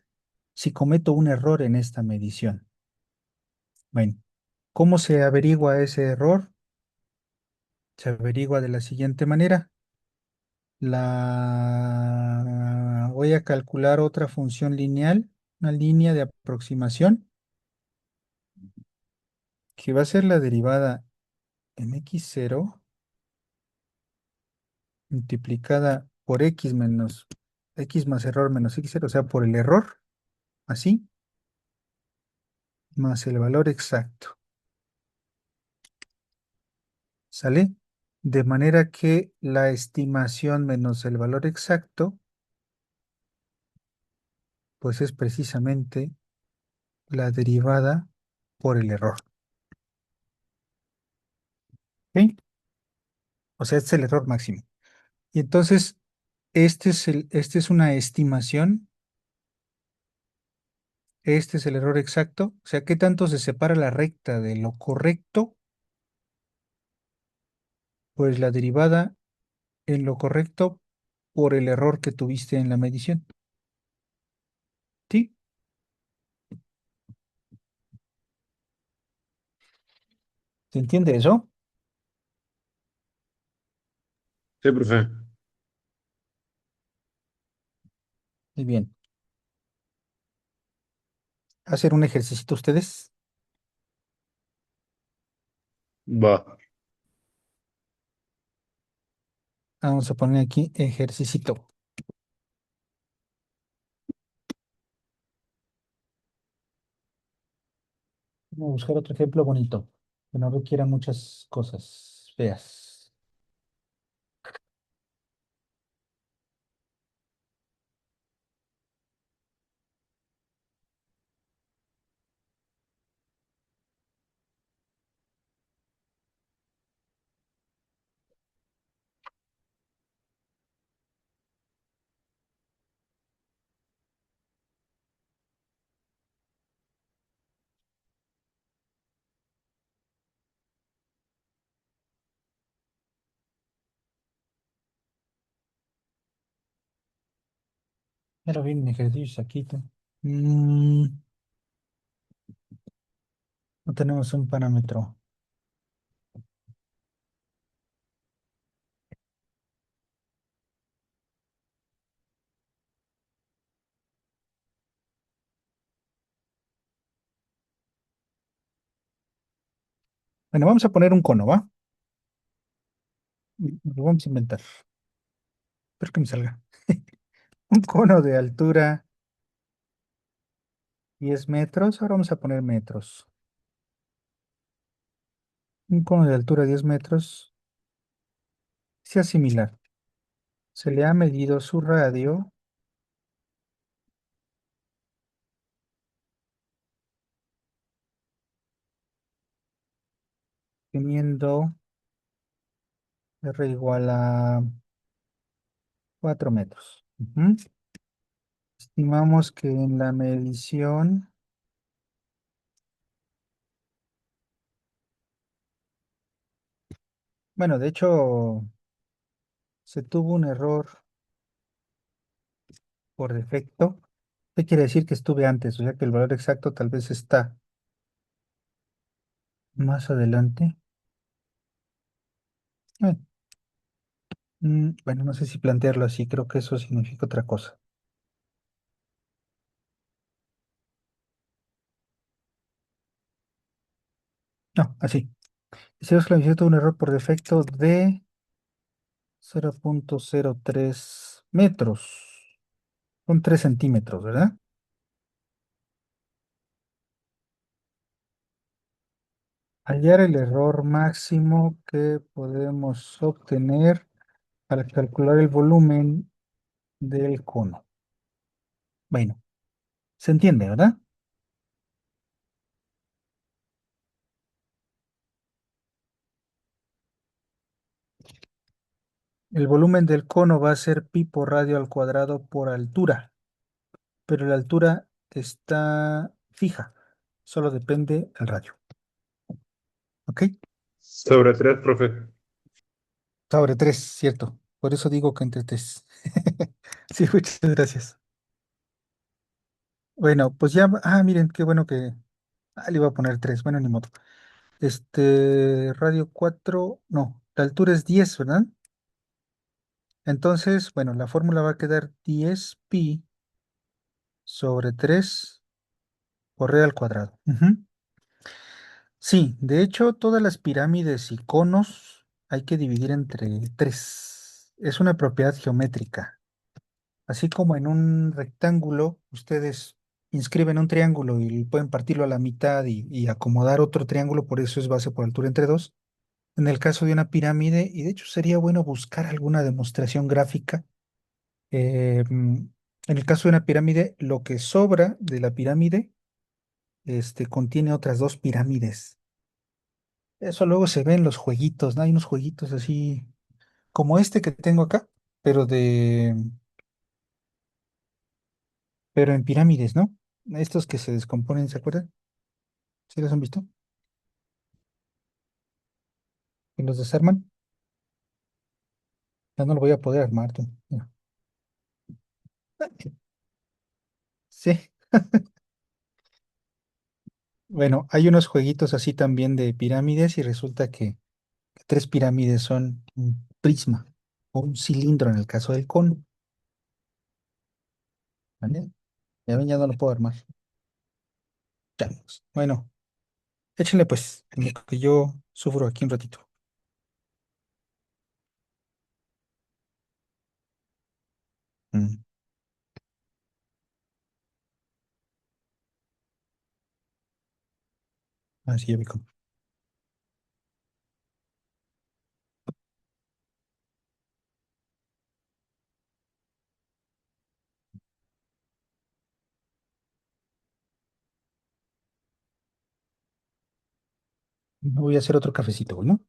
si cometo un error en esta medición. Bueno, ¿cómo se averigua ese error? Se averigua de la siguiente manera. Voy a calcular otra función lineal, una línea de aproximación, que va a ser la derivada en x0 multiplicada por x más error menos x0, o sea, por el error, así, más el valor exacto. ¿Sale? De manera que la estimación menos el valor exacto, pues es precisamente la derivada por el error. ¿Ok? O sea, este es el error máximo. Y entonces, Este es una estimación, este es el error exacto, o sea, ¿qué tanto se separa la recta de lo correcto? Pues la derivada en lo correcto por el error que tuviste en la medición. ¿Sí? ¿Se entiende eso? Sí, profe. Muy bien. ¿Hacer un ejercicio ustedes? Va. Vamos a poner aquí ejercicio. Vamos a buscar otro ejemplo bonito, que no requiera muchas cosas feas. Pero bien, ejercicios aquí. Mm, no tenemos un parámetro. Bueno, vamos a poner un cono, ¿va? Lo vamos a inventar. Espero que me salga. Un cono de altura 10 metros. Ahora vamos a poner metros. Un cono de altura 10 metros sea similar. Se le ha medido su radio teniendo R igual a 4 metros. Ujú. Estimamos que en la medición, bueno, de hecho, se tuvo un error por defecto. ¿Qué quiere decir que estuve antes? O sea que el valor exacto tal vez está más adelante. Ah, bueno, no sé si plantearlo así, creo que eso significa otra cosa. No, así. Hicimos que la medición tuvo un error por defecto de 0,03 metros. Son 3 centímetros, ¿verdad? Hallar el error máximo que podemos obtener para calcular el volumen del cono. Bueno, se entiende, ¿verdad? El volumen del cono va a ser pi por radio al cuadrado por altura, pero la altura está fija, solo depende del radio. ¿Ok? Sobre 3, profe. Sobre 3, cierto. Por eso digo que entre 3. Sí, muchas gracias. Bueno, pues ya, miren, qué bueno que, le iba a poner 3. Bueno, ni modo. Radio 4, no, la altura es 10, ¿verdad? Entonces, bueno, la fórmula va a quedar 10 pi sobre 3 por r al cuadrado. Ujú. Sí, de hecho, todas las pirámides y conos hay que dividir entre 3. Es una propiedad geométrica. Así como en un rectángulo, ustedes inscriben un triángulo y pueden partirlo a la mitad y acomodar otro triángulo, por eso es base por altura entre 2. En el caso de una pirámide, y de hecho sería bueno buscar alguna demostración gráfica. En el caso de una pirámide, lo que sobra de la pirámide, contiene otras dos pirámides. Eso luego se ve en los jueguitos, ¿no? Hay unos jueguitos así como este que tengo acá. pero pero en pirámides, ¿no? Estos que se descomponen, ¿se acuerdan? ¿Sí los han visto? Que los desarman. Ya no lo voy a poder armar, tú. Mira. Sí. Bueno, hay unos jueguitos así también de pirámides y resulta que tres pirámides son un prisma o un cilindro en el caso del cono, ¿vale? Ya ven, ya no lo puedo armar. Changos. Bueno, échenle pues, en lo que yo sufro aquí un ratito. Mm, así ya vi cómo. Voy a hacer otro cafecito, ¿no?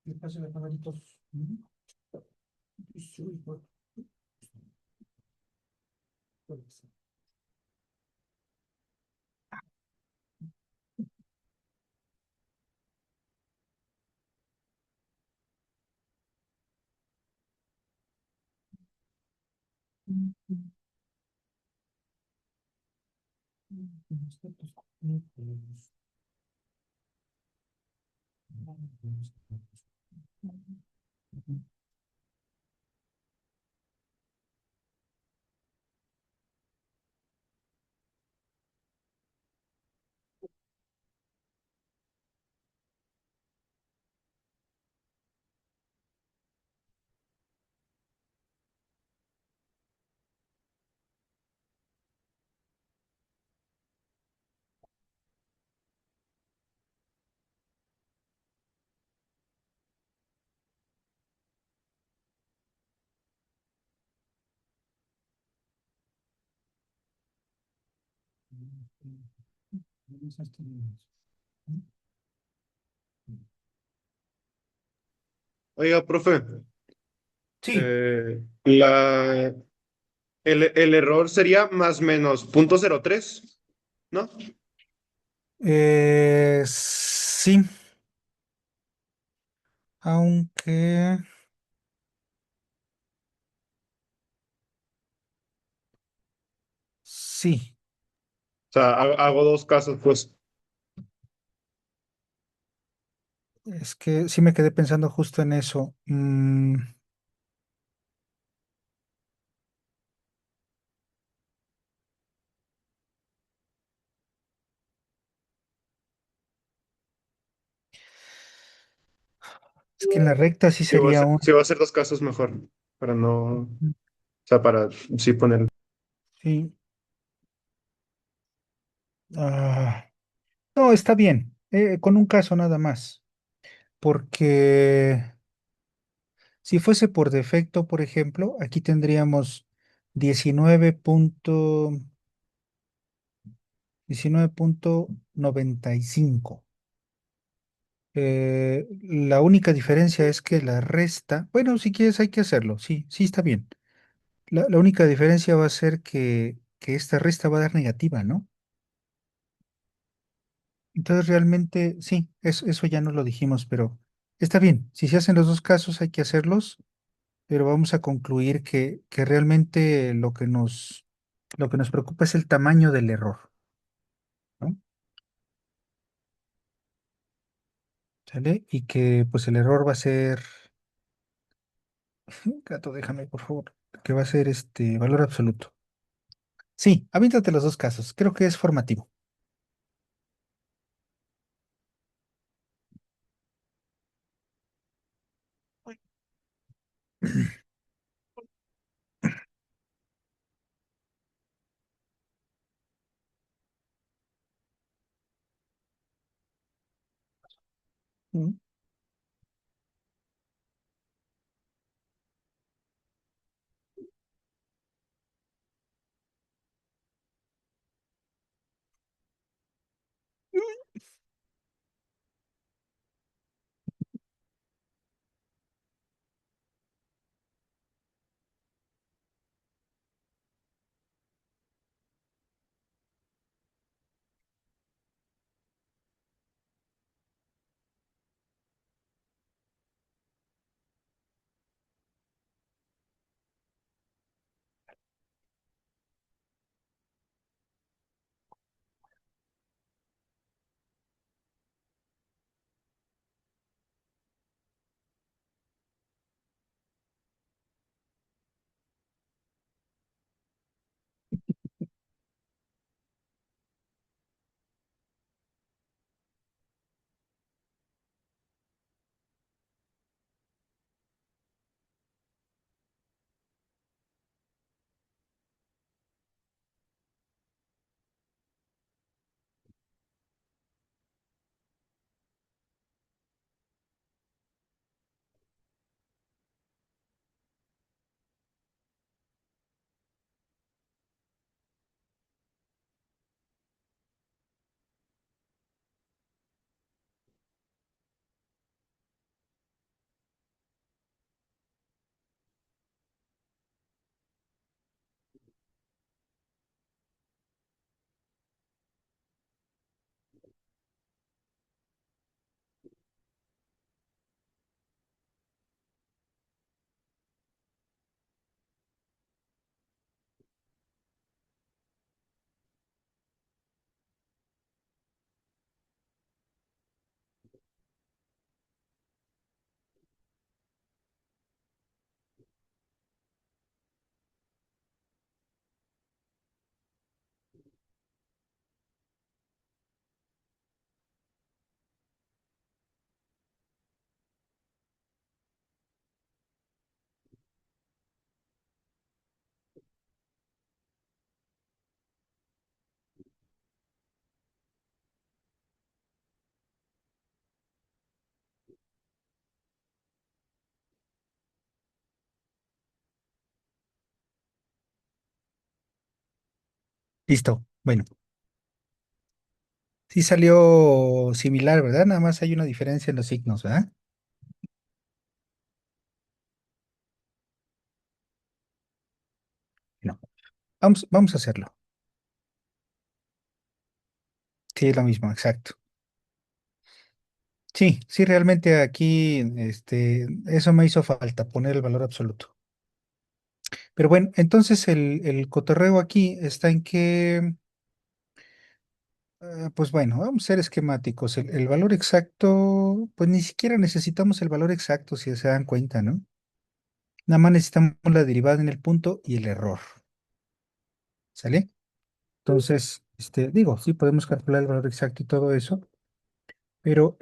¿Qué pasa, pajaritos? Oiga, profe, Sí, la, el error sería más menos 0.03, ¿no? sí, aunque sí, O sea, hago dos casos, pues. Es que sí me quedé pensando justo en eso. Es que en la recta sí sería un... Si voy a hacer dos casos, mejor. Para no. O sea, para sí poner. Sí. Ah, no, está bien. Con un caso nada más. Porque si fuese por defecto, por ejemplo, aquí tendríamos 19.95. La única diferencia es que la resta, bueno, si quieres hay que hacerlo, sí, sí está bien. La única diferencia va a ser que esta resta va a dar negativa, ¿no? Entonces realmente, sí, eso ya no lo dijimos, pero está bien. Si se hacen los dos casos hay que hacerlos, pero vamos a concluir que realmente lo que nos preocupa es el tamaño del error, ¿no? ¿Sale? Y que pues el error va a ser, gato, déjame por favor, que va a ser este valor absoluto. Sí, aviéntate los dos casos, creo que es formativo. Mm. Listo. Bueno, sí salió similar, ¿verdad? Nada más hay una diferencia en los signos, ¿verdad? No. Vamos a hacerlo. Sí, es lo mismo, exacto. Sí, sí, realmente aquí, eso me hizo falta, poner el valor absoluto. Pero bueno, entonces el cotorreo aquí está en que Pues bueno, vamos a ser esquemáticos. El valor exacto, pues ni siquiera necesitamos el valor exacto, si se dan cuenta, ¿no? Nada más necesitamos la derivada en el punto y el error, ¿sale? Entonces, digo, sí podemos calcular el valor exacto y todo eso, pero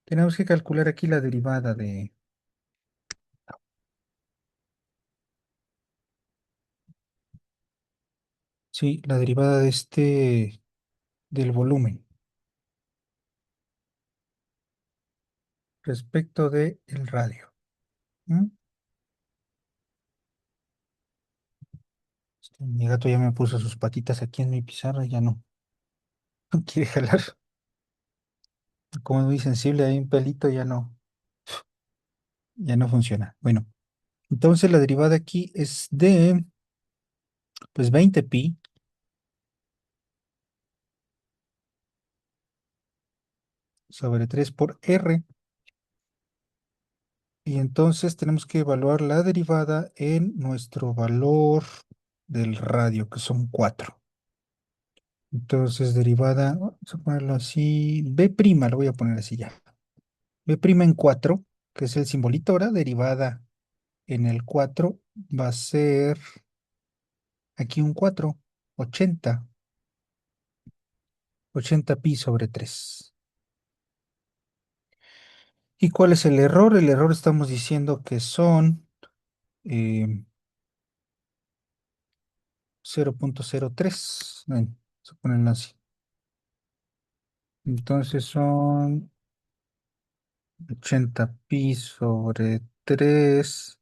tenemos que calcular aquí la derivada sí, la derivada del volumen respecto del radio. ¿Mm? Mi gato ya me puso sus patitas aquí en mi pizarra, ya no, no quiere jalar. Como es muy sensible, hay un pelito, ya no funciona. Bueno, entonces la derivada aquí es de, pues 20 pi sobre 3 por r. Y entonces tenemos que evaluar la derivada en nuestro valor del radio, que son 4. Entonces, derivada, vamos a ponerlo así, B', lo voy a poner así ya. B' en 4, que es el simbolito, ¿verdad? Derivada en el 4 va a ser aquí un 4, 80, 80 pi sobre 3. ¿Y cuál es el error? El error estamos diciendo que son eh, 0,03. Bueno, vamos a ponerlo así. Entonces son 80 pi sobre 3,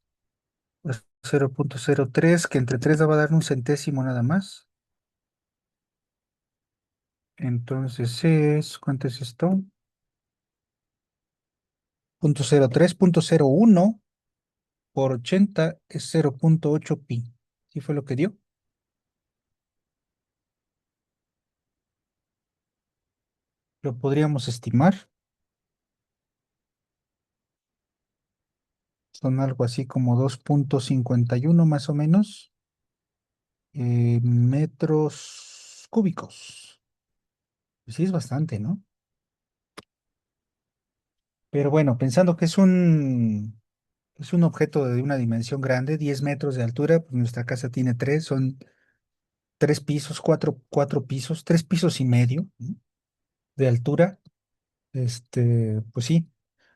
0,03, que entre 3 va a dar un centésimo nada más. Entonces ¿cuánto es esto? 0,03, 0,01 por 80 es 0,8 pi. ¿Sí fue lo que dio? Lo podríamos estimar. Son algo así como 2,51 más o menos metros cúbicos. Pues sí, es bastante, ¿no? Pero bueno, pensando que es un objeto de una dimensión grande, 10 metros de altura, pues nuestra casa tiene tres, son 3 pisos, cuatro pisos, 3 pisos y medio, ¿no? De altura. Pues sí,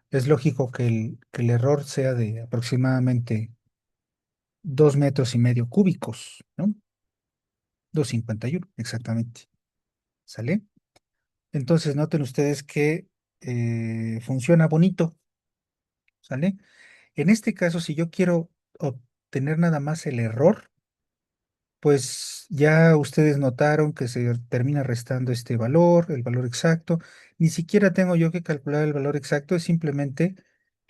es lógico que el error sea de aproximadamente 2,5 metros cúbicos, ¿no? 2,51 exactamente. ¿Sale? Entonces noten ustedes que funciona bonito, ¿sale? En este caso, si yo quiero obtener nada más el error, pues ya ustedes notaron que se termina restando este valor, el valor exacto. Ni siquiera tengo yo que calcular el valor exacto, es simplemente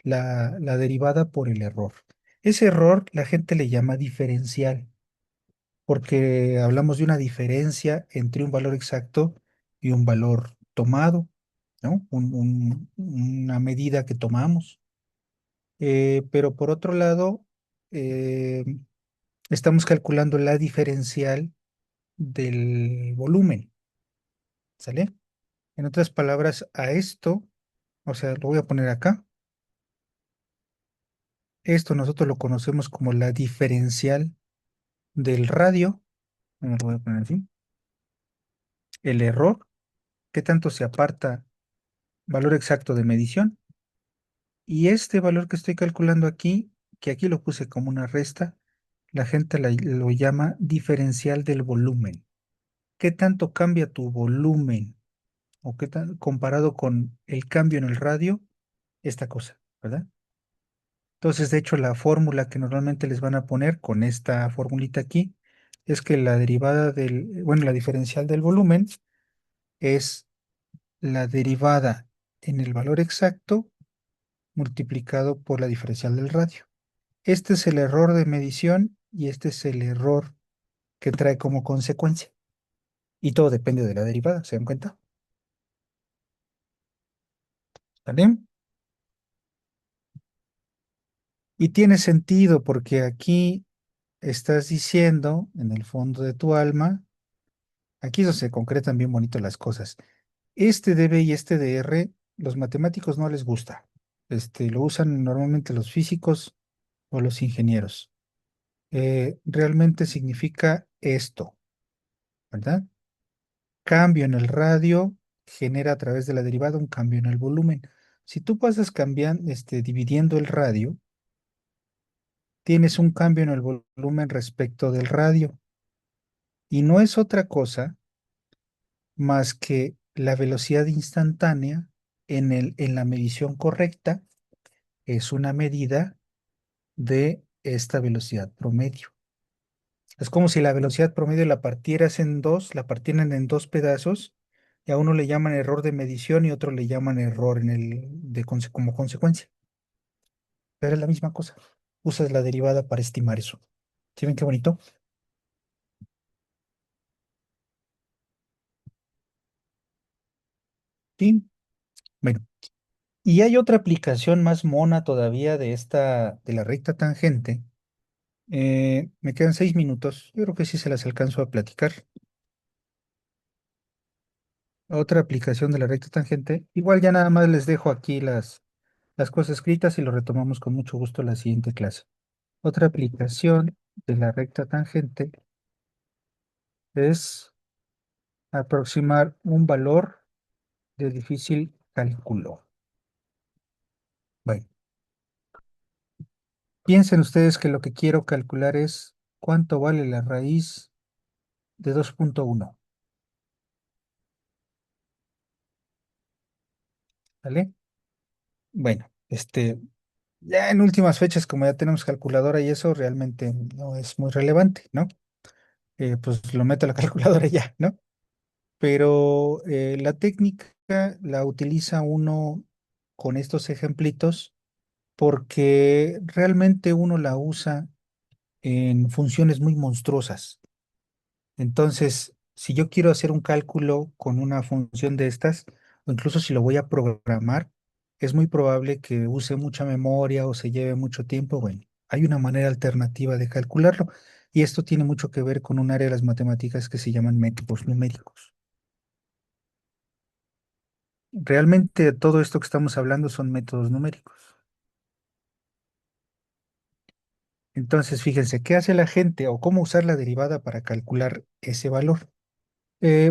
la derivada por el error. Ese error la gente le llama diferencial, porque hablamos de una diferencia entre un valor exacto y un valor tomado, ¿no? Una medida que tomamos. Pero por otro lado, eh, estamos calculando la diferencial del volumen, ¿sale? En otras palabras, a esto, o sea, lo voy a poner acá, esto nosotros lo conocemos como la diferencial del radio, lo voy a poner así, el error, qué tanto se aparta valor exacto de medición, y este valor que estoy calculando aquí, que aquí lo puse como una resta, la gente lo llama diferencial del volumen. ¿Qué tanto cambia tu volumen o qué tan comparado con el cambio en el radio? Esta cosa, ¿verdad? Entonces, de hecho, la fórmula que normalmente les van a poner con esta formulita aquí es que la derivada bueno, la diferencial del volumen es la derivada en el valor exacto multiplicado por la diferencial del radio. Este es el error de medición y este es el error que trae como consecuencia. Y todo depende de la derivada, ¿se dan cuenta? ¿Vale? Y tiene sentido porque aquí estás diciendo, en el fondo de tu alma, Aquí es donde se concretan bien bonito las cosas. Este dB y este dr, los matemáticos no les gusta. Lo usan normalmente los físicos o los ingenieros. Realmente significa esto, ¿verdad? Cambio en el radio genera a través de la derivada un cambio en el volumen. Si tú pasas cambiando, dividiendo el radio, tienes un cambio en el volumen respecto del radio. Y no es otra cosa más que la velocidad instantánea en la medición correcta es una medida de esta velocidad promedio. Es como si la velocidad promedio la partieras en dos, la partieran en dos pedazos, y a uno le llaman error de medición y otro le llaman error como consecuencia. Pero es la misma cosa. Usas la derivada para estimar eso. ¿Sí ven qué bonito? Sí. Bueno, y hay otra aplicación más mona todavía de la recta tangente. Me quedan 6 minutos. Yo creo que sí se las alcanzo a platicar. Otra aplicación de la recta tangente. Igual ya nada más les dejo aquí las cosas escritas y lo retomamos con mucho gusto en la siguiente clase. Otra aplicación de la recta tangente es aproximar un valor de difícil cálculo. Bueno, piensen ustedes que lo que quiero calcular es cuánto vale la raíz de 2.1. ¿Vale? Bueno, ya en últimas fechas, como ya tenemos calculadora y eso realmente no es muy relevante, ¿no? Pues lo meto a la calculadora y ya, ¿no? Pero la técnica la utiliza uno con estos ejemplitos porque realmente uno la usa en funciones muy monstruosas. Entonces, si yo quiero hacer un cálculo con una función de estas, o incluso si lo voy a programar, es muy probable que use mucha memoria o se lleve mucho tiempo. Bueno, hay una manera alternativa de calcularlo y esto tiene mucho que ver con un área de las matemáticas que se llaman métodos numéricos. Realmente todo esto que estamos hablando son métodos numéricos. Entonces, fíjense, ¿qué hace la gente o cómo usar la derivada para calcular ese valor?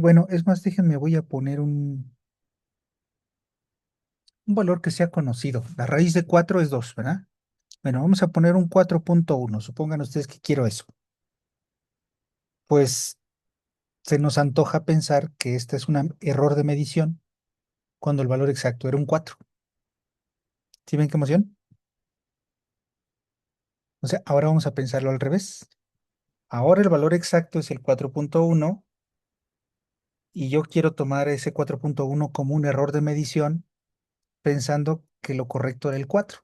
Bueno, es más, déjenme, voy a poner un valor que sea conocido. La raíz de 4 es 2, ¿verdad? Bueno, vamos a poner un 4.1. Supongan ustedes que quiero eso. Pues se nos antoja pensar que este es un error de medición cuando el valor exacto era un 4. ¿Sí ven qué emoción? O sea, ahora vamos a pensarlo al revés. Ahora el valor exacto es el 4.1 y yo quiero tomar ese 4.1 como un error de medición pensando que lo correcto era el 4.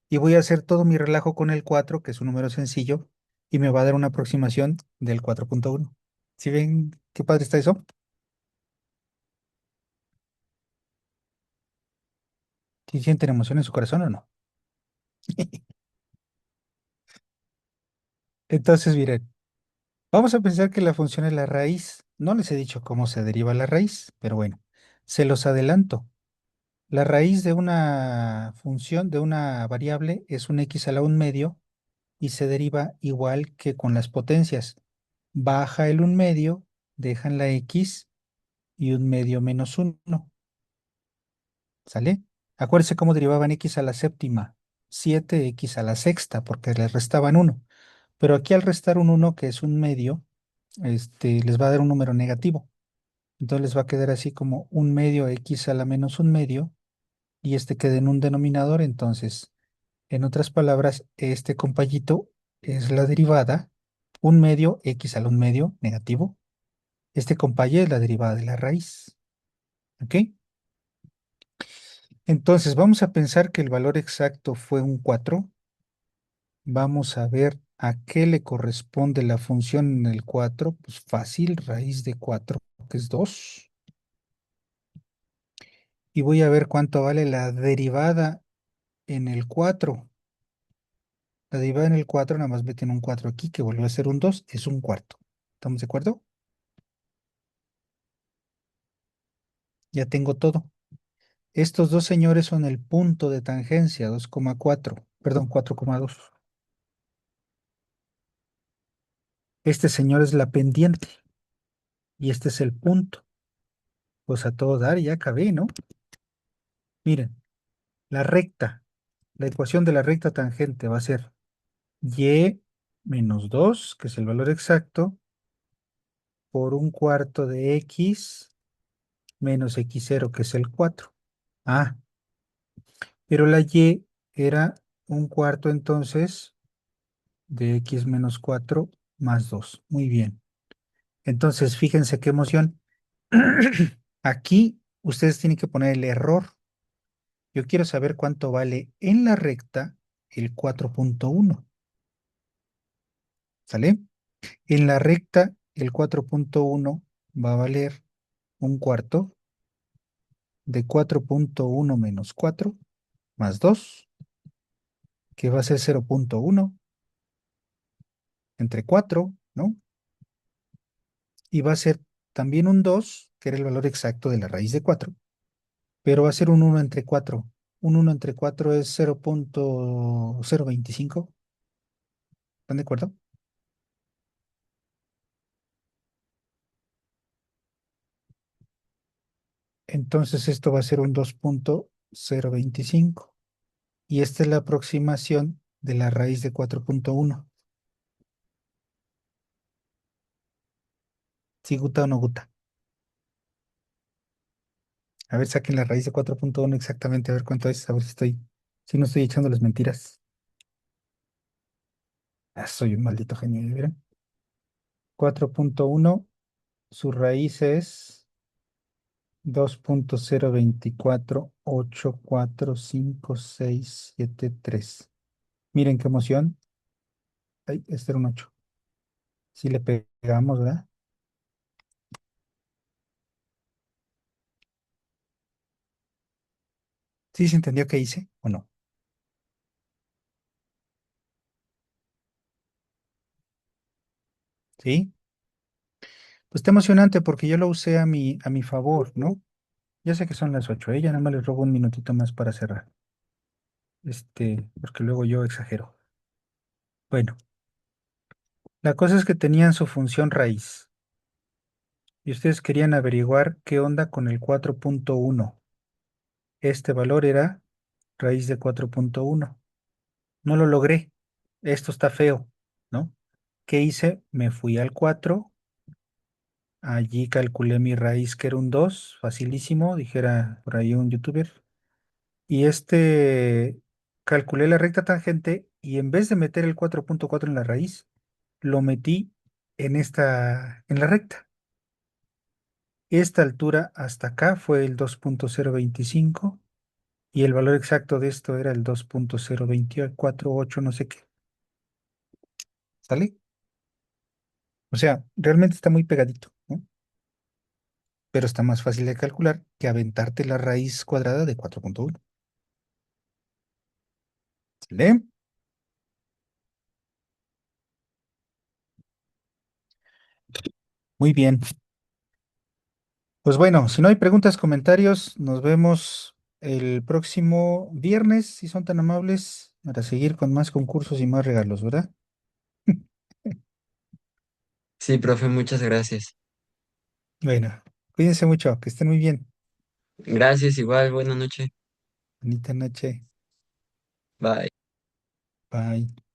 Y voy a hacer todo mi relajo con el 4, que es un número sencillo, y me va a dar una aproximación del 4.1. ¿Sí ven qué padre está eso? ¿Sí sienten emoción en su corazón o no? Entonces, miren, vamos a pensar que la función es la raíz. No les he dicho cómo se deriva la raíz, pero bueno, se los adelanto. La raíz de una función, de una variable, es un x a la un medio y se deriva igual que con las potencias. Baja el un medio, dejan la x y un medio menos uno. ¿Sale? Acuérdense cómo derivaban x a la séptima, 7x a la sexta, porque les restaban uno. Pero aquí al restar un uno, que es un medio, les va a dar un número negativo. Entonces les va a quedar así como un medio x a la menos un medio, y este queda en un denominador. Entonces, en otras palabras, este compayito es la derivada, un medio x a la un medio negativo. Este compaye es la derivada de la raíz. ¿Ok? Entonces, vamos a pensar que el valor exacto fue un 4. Vamos a ver a qué le corresponde la función en el 4. Pues fácil, raíz de 4, que es 2. Y voy a ver cuánto vale la derivada en el 4. La derivada en el 4, nada más meten un 4 aquí, que vuelve a ser un 2, es un cuarto. ¿Estamos de acuerdo? Ya tengo todo. Estos dos señores son el punto de tangencia, 2,4, perdón, 4,2. Este señor es la pendiente y este es el punto. Pues a todo dar, ya acabé, ¿no? Miren, la recta, la ecuación de la recta tangente va a ser y menos 2, que es el valor exacto, por un cuarto de x menos x0, que es el 4. Ah, pero la y era un cuarto entonces de x menos 4 más 2. Muy bien. Entonces, fíjense qué emoción. Aquí ustedes tienen que poner el error. Yo quiero saber cuánto vale en la recta el 4,1. ¿Sale? En la recta el 4,1 va a valer un cuarto de 4,1 menos 4 más 2, que va a ser 0,1 entre 4, ¿no? Y va a ser también un 2, que era el valor exacto de la raíz de 4, pero va a ser un 1 entre 4. Un 1 entre 4 es 0,025. ¿Están de acuerdo? Entonces esto va a ser un 2,025. Y esta es la aproximación de la raíz de 4,1. ¿Sí gusta o no gusta? A ver, saquen la raíz de 4,1 exactamente, a ver cuánto es, a ver si no estoy echando las mentiras. Ah, soy un maldito genio, ¿ya vieron? 4,1, su raíz es 2,024845673. Miren qué emoción. Ay, este era un 8. Si le pegamos, ¿verdad? ¿Sí se entendió qué hice o no? ¿Sí? Pues está emocionante porque yo lo usé a mi favor, ¿no? Ya sé que son las 8, ya nada más les robo un minutito más para cerrar. Porque luego yo exagero. Bueno, la cosa es que tenían su función raíz y ustedes querían averiguar qué onda con el 4,1. Este valor era raíz de 4,1. No lo logré. Esto está feo, ¿no? ¿Qué hice? Me fui al 4. Allí calculé mi raíz, que era un 2, facilísimo, dijera por ahí un youtuber. Y calculé la recta tangente y en vez de meter el 4,4 en la raíz, lo metí en la recta. Esta altura hasta acá fue el 2,025 y el valor exacto de esto era el 2,024,8 no sé qué. ¿Sale? O sea, realmente está muy pegadito, ¿no? Pero está más fácil de calcular que aventarte la raíz cuadrada de 4,1. ¿Sale? Muy bien. Pues bueno, si no hay preguntas, comentarios, nos vemos el próximo viernes, si son tan amables, para seguir con más concursos y más regalos, ¿verdad? Sí, profe, muchas gracias. Bueno, cuídense mucho, que estén muy bien. Gracias, igual, buena noche. Bonita noche. Bye. Bye.